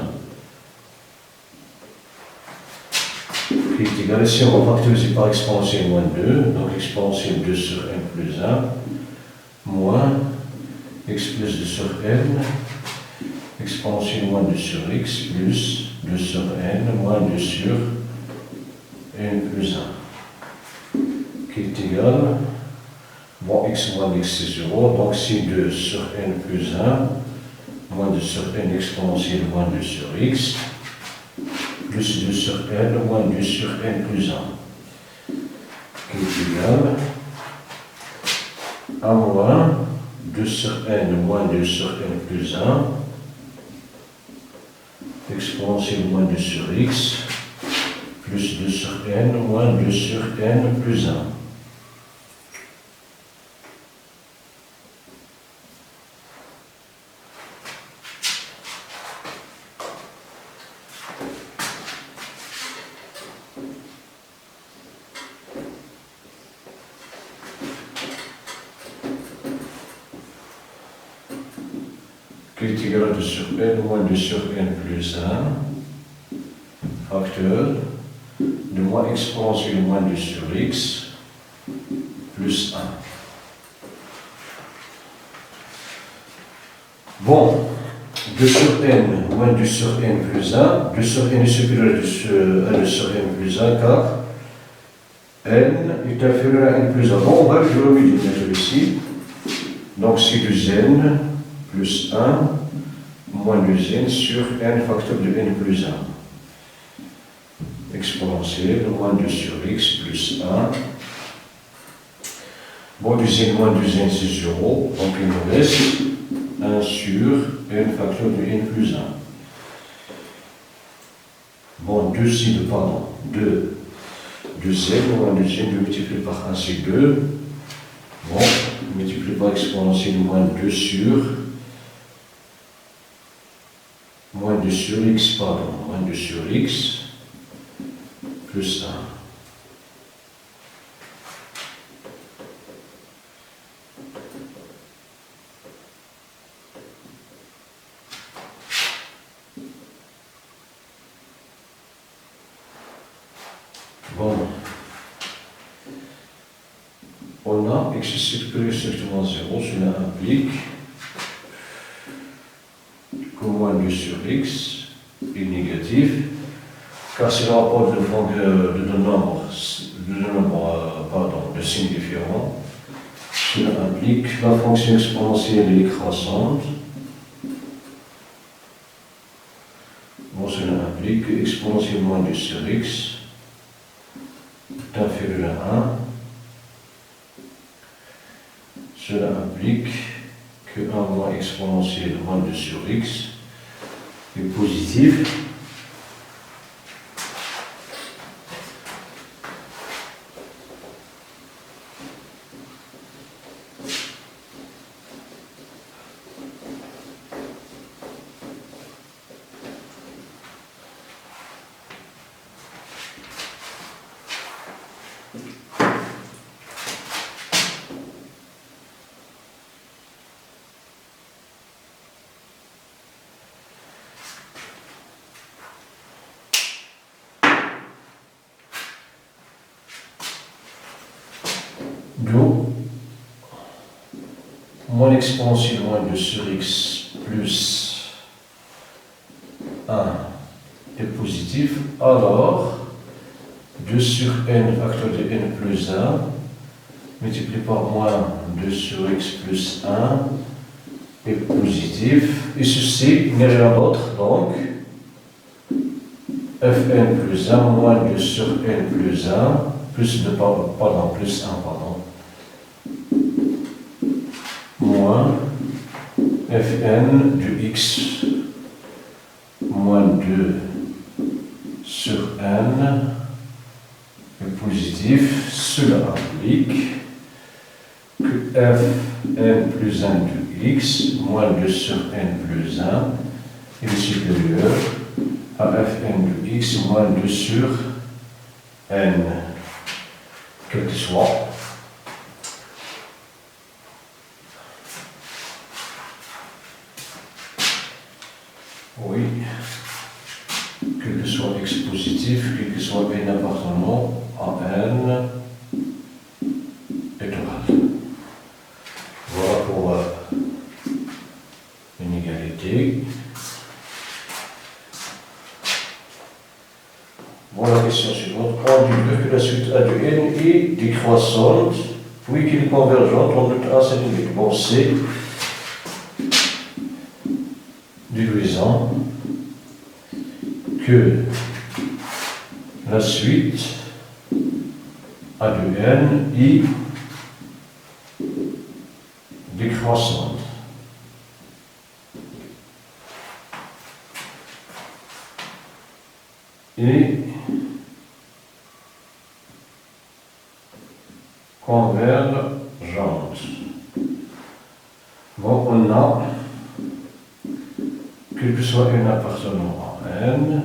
qui est égal, ici on va factoriser par exponentielle moins 2, donc exponentielle 2 sur n plus 1 moins x plus 2 sur n exponentielle moins 2 sur x plus 2 sur n moins 2 sur n plus 1 qui est égal, bon x moins x c'est 0, donc c'est 2 sur n plus 1 moins 2 sur n exponentielle moins 2 sur x plus 2 sur n moins 2 sur n plus 1 qui est égal à moins 2 sur n moins 2 sur n plus 1 exponentielle moins 2 sur x plus 2 sur n moins 2 sur n plus 1. Qui est égal à 2 sur n moins 2 sur n plus 1 facteur de moins exponentielle moins 2 sur x plus 1. Bon, 2 sur n moins 2 sur n plus 1, 2 sur n est supérieur à 2 sur n plus 1 car n est inférieur à n plus 1. Bon, on va le remettre ici. Donc c'est 2n plus 1 moins 2n sur n facteur de n plus 1. Exponentielle moins 2 sur x plus 1 Bon, du z moins du z, c'est 0. Donc il nous reste 1 sur n facteur de n plus 1. Bon, 2 de z moins de z multiplié par 1, c'est 2. Bon, multiplié par exponentielle moins 2 sur x, pardon, moins 2 sur x plus 1. Bon, on a x supérieur strictement 0, cela implique que moins 2 sur x est négatif, car c'est le rapport de signes différents. Cela implique que la fonction exponentielle est croissante. Bon, cela implique que exponentielle moins 2 sur x est inférieur à 1. Cela implique que 1 moins exponentielle moins 2 sur x est positif. D'où moins exponentielle moins 2 sur x plus 1 est positif, alors 2 sur n facteur de n plus 1 multiplié par moins 2 sur x plus 1 est positif, et ceci n'est rien d'autre, donc fn plus 1 moins 2 sur n plus 1 plus 1, moins fn du x moins 2 sur n est positif. Cela implique que fn plus 1 du x moins 2 sur n plus 1 est supérieur à fn du x moins 2 sur n, quel que soit. Oui, quel que soit x positif, quel que soit n appartenant à n étoile. Voilà pour l'inégalité. Bon, la question suivante. On dit que la suite A de n est décroissante, puis qu'il est convergente, on note A, c'est limite. Bon, c'est déduisant que la suite A de n est décroissante. Et convergente. Bon, on a, quel que soit n appartenant à n,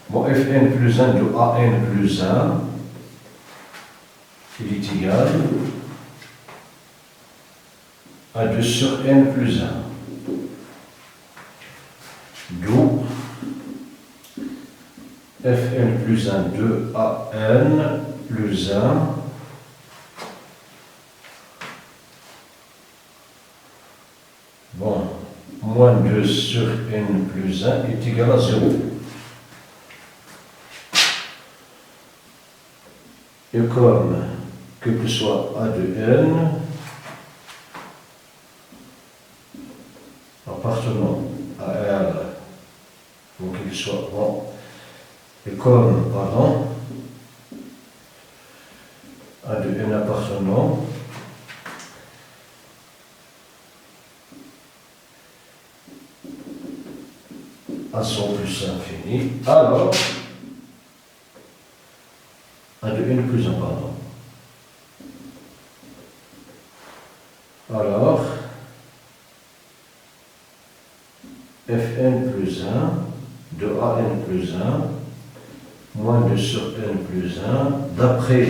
bon, fn plus 1 de an plus 1, il est égal à 2 sur n plus 1. D'où fn plus 1 de an plus 1 bon, moins 2 sur n plus 1 est égal à 0. Et comme quel que soit a de n appartenant à R, donc qu'il soit bon, et comme, pardon, a de n appartenant A son plus infini. Alors, A de n plus 1, pardon. Alors, Fn plus 1 de An plus 1 moins 2 sur n plus 1, d'après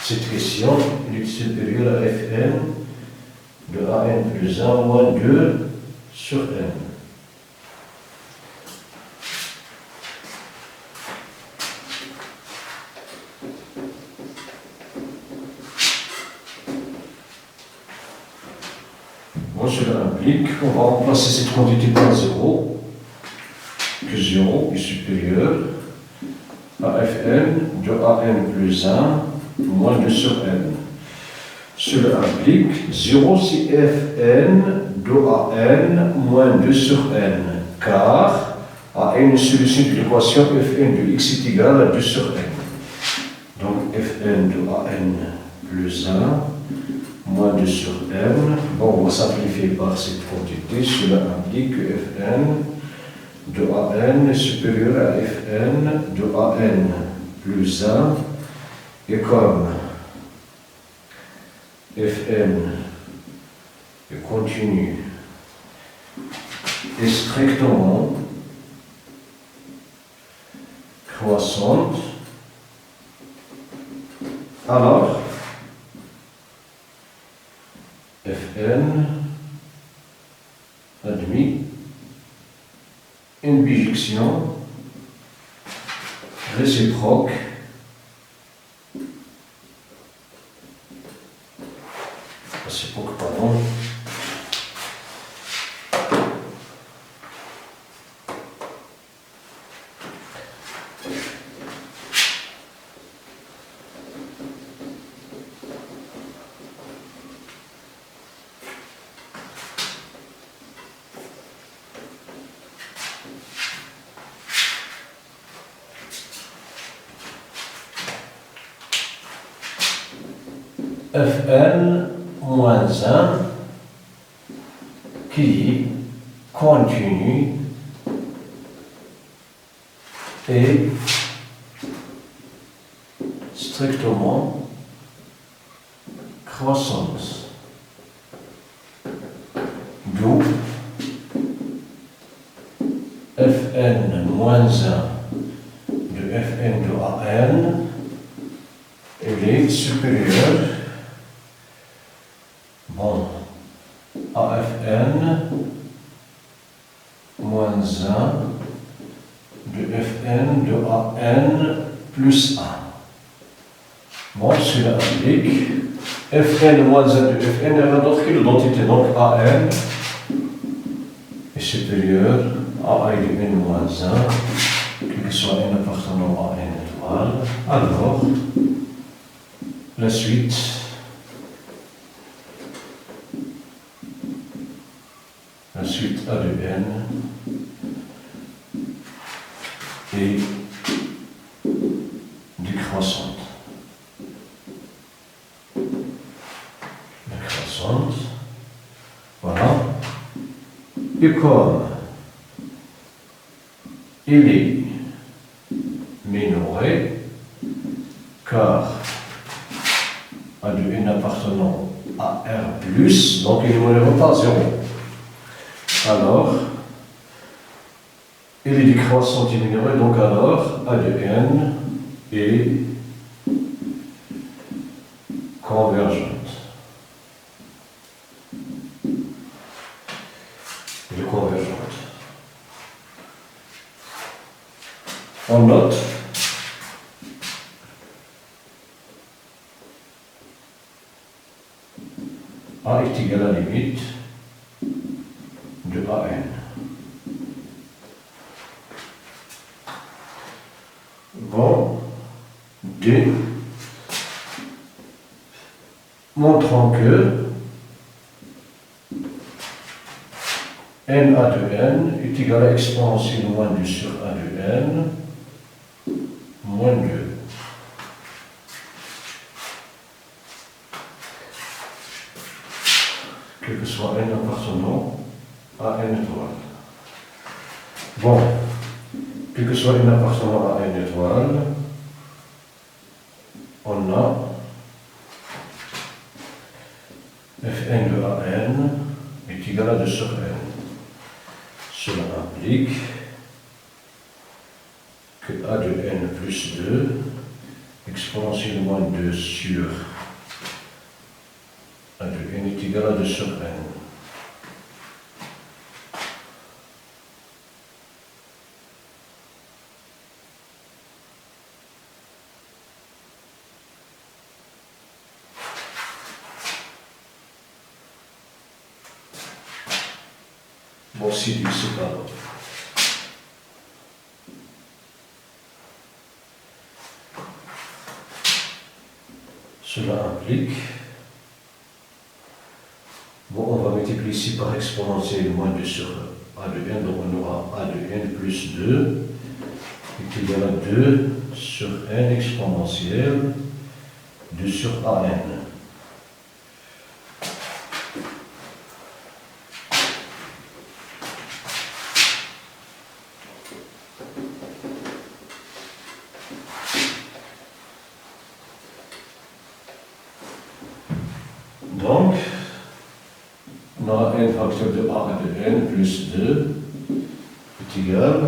cette question, il est supérieur à Fn de An plus 1 moins 2 sur n. Bon, cela implique qu'on va remplacer cette quantité par 0, que 0 est supérieur à Fn de An plus 1 moins 2 sur n. Cela implique 0 si Fn de An moins 2 sur n, car A est une solution de l'équation Fn de x est égal à 2 sur n. Donc Fn de An plus 1 moins 2 sur n. Bon, on va simplifier par cette quantité. Cela implique que Fn de An est supérieur à Fn de An plus 1. Et comme Fn est continu et strictement croissante, alors Fn admet une bijection réciproque pardon, Fn moins 1 qui continue et strictement croissante. D'où Fn moins 1 de Fn de An, elle est supérieure à Fn moins 1 de Fn de An plus 1. Bon, cela implique Fn moins 1 de Fn est notre identité, donc An est supérieur à A de n moins 1, quel que soit n appartenant à n étoile. Alors, la suite A de n est décroissante. Décroissante. Voilà. Et comme il est minoré, car A de n appartenant à R+, donc il est minoré par 0. Alors, il est décroissant et minoré, donc alors A de n est convergente. Elle est convergente. On note A est égal à la limite de An. Bon, D, montrant que n A de n est égal à exponentielle moins 2 sur A de n moins 2. Quel que soit n appartenant à n étoile. Bon, quel que soit un appartenant à une étoile, on a Fn de An est égal à 2 sur n. Cela implique que A de n plus 2 exponentielle moins 2 sur A de n est égal à 2 sur n. Bon, si x c'est pas bon. Cela implique, bon, on va multiplier ici par exponentielle moins 2 sur A de n, donc on aura A de n plus 2 est égal à 2 sur n exponentielle 2 sur An. Donc, on aura n facteur de A de n plus 2 est égal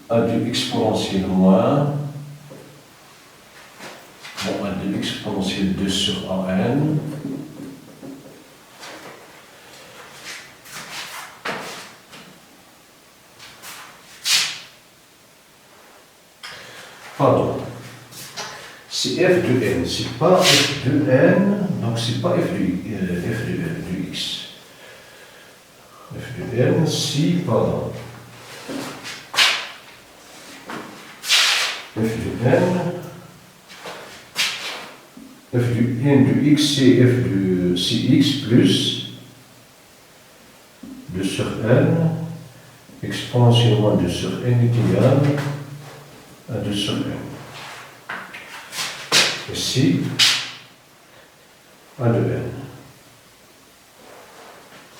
à de exponentielle moins, bon, à de exponentielle 2 sur An, pardon, c'est f de n, c'est pas f de n, donc c'est pas f de x. F de n, si, pardon. F de n, f de n de x, c'est f de x plus 2 sur n, exponentiellement 2 sur n est égal à 2 sur n. Ici, A de n.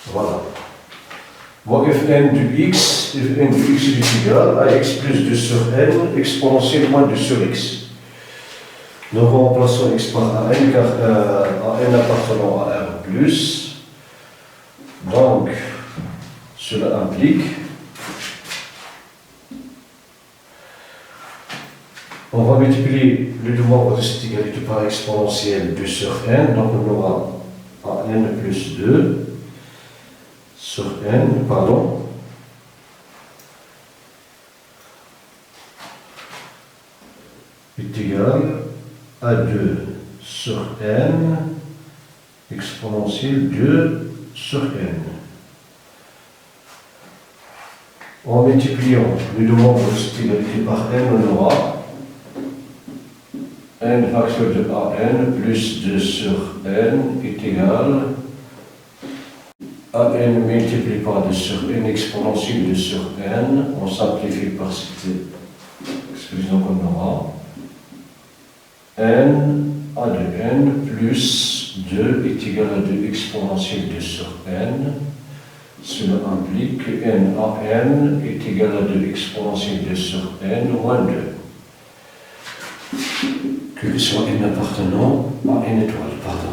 Voilà. Bon, fn de x est égal à x plus 2 sur n exponentielle moins 2 sur x. Nous remplaçons x par an car an appartenant à R plus. Donc, cela implique, on va multiplier les deux membres de cette égalité par exponentielle 2 sur n, donc on aura an plus 2 sur n, pardon, est égal à 2 sur n exponentielle 2 sur n. En multipliant les deux membres de cette égalité par n, on aura n facteur de An plus 2 sur n est égal à n multiplié par 2 sur n exponentielle 2 sur n. On simplifie par cette expression qu'on aura. N A de n plus 2 est égal à 2 exponentielle 2 sur n. Cela implique que n à n est égal à 2 exponentielle 2 sur n moins 2. Que soit n appartenant à n étoile, pardon.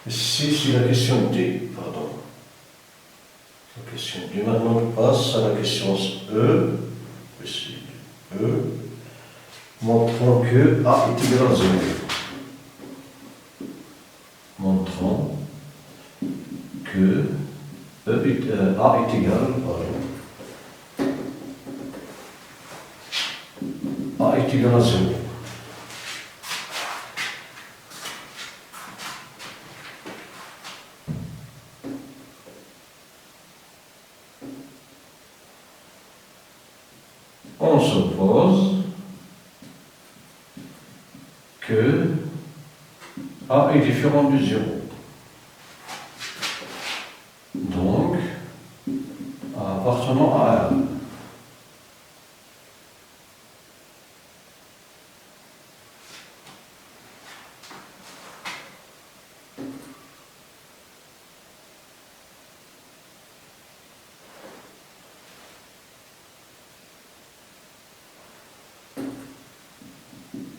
Ici, c'est la question D, pardon. La question D. Maintenant, on passe à la question E. Ici, E. Montrons que A est égal à 0. Montrons que A est égal, pardon. A est égal à 0. On suppose que A est différent de 0. Donc, A appartenant à R.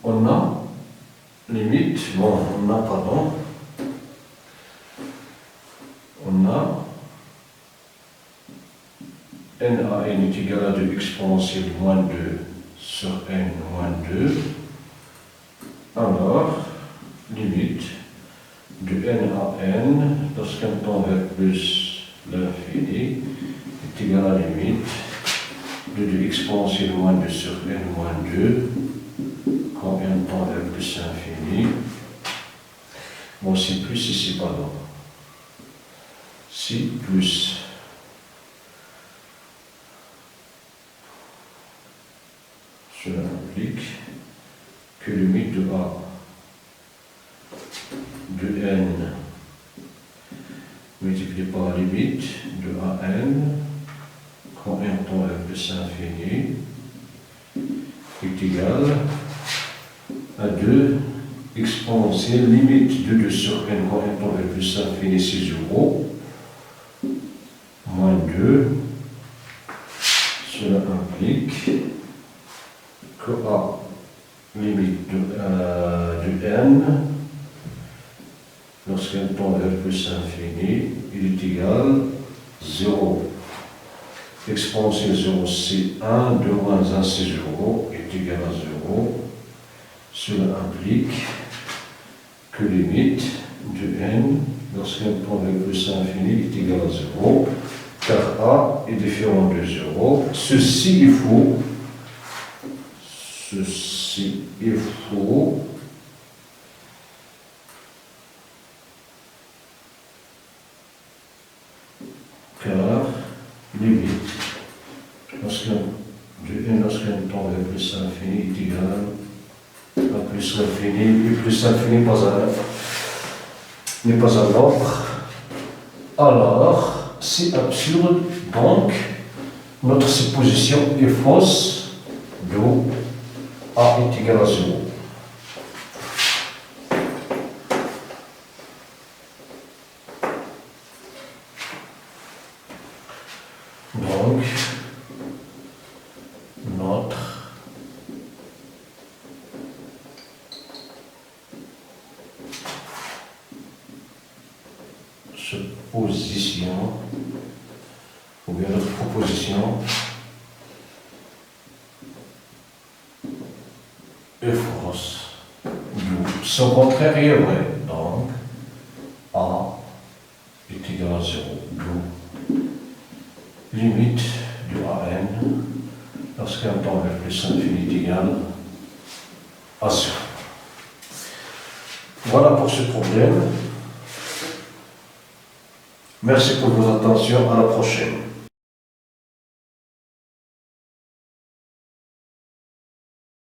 on a limite, on a n à n est égal à 2 exponentielle moins 2 sur n moins 2. Alors, limite de n à n, lorsqu'un tend vers plus l'infini, est égal à la limite de 2 exponentielle moins 2 sur n moins 2, quand n tend vers plus l'infini. Bon, c'est plus ici, pardon. Si plus. Cela implique que limite de a de n multiplié par la limite de a n quand n tend vers plus l'infini est égal à 2 exponentielle limite de 2 sur n quand n tend vers plus l'infini, c'est 0, moins 2. Cela implique que a limite de n, lorsqu'elle tend vers plus l'infini, il est égal à 0. Exponentielle 0, c'est 1, 2 moins 1, c'est 0, est égal à 0. Cela implique que limite de n, lorsqu'elle tend vers plus l'infini, est égal à 0, car a est différent de 0. Ceci, il faut car limite lorsqu'un tend vers plus l'infini est égal à plus l'infini, et plus l'infini n'est pas un nombre. Alors, c'est absurde, donc notre supposition est fausse, d'où a est égal à 0. Donc, notre supposition, ou bien notre proposition, est fausse. Son contraire est vrai. Donc, a est égal à 0. D'où limite de a n, lorsqu'un tend vers plus l'infini est égal à 0. Voilà pour ce problème. Merci pour votre attention. À la prochaine.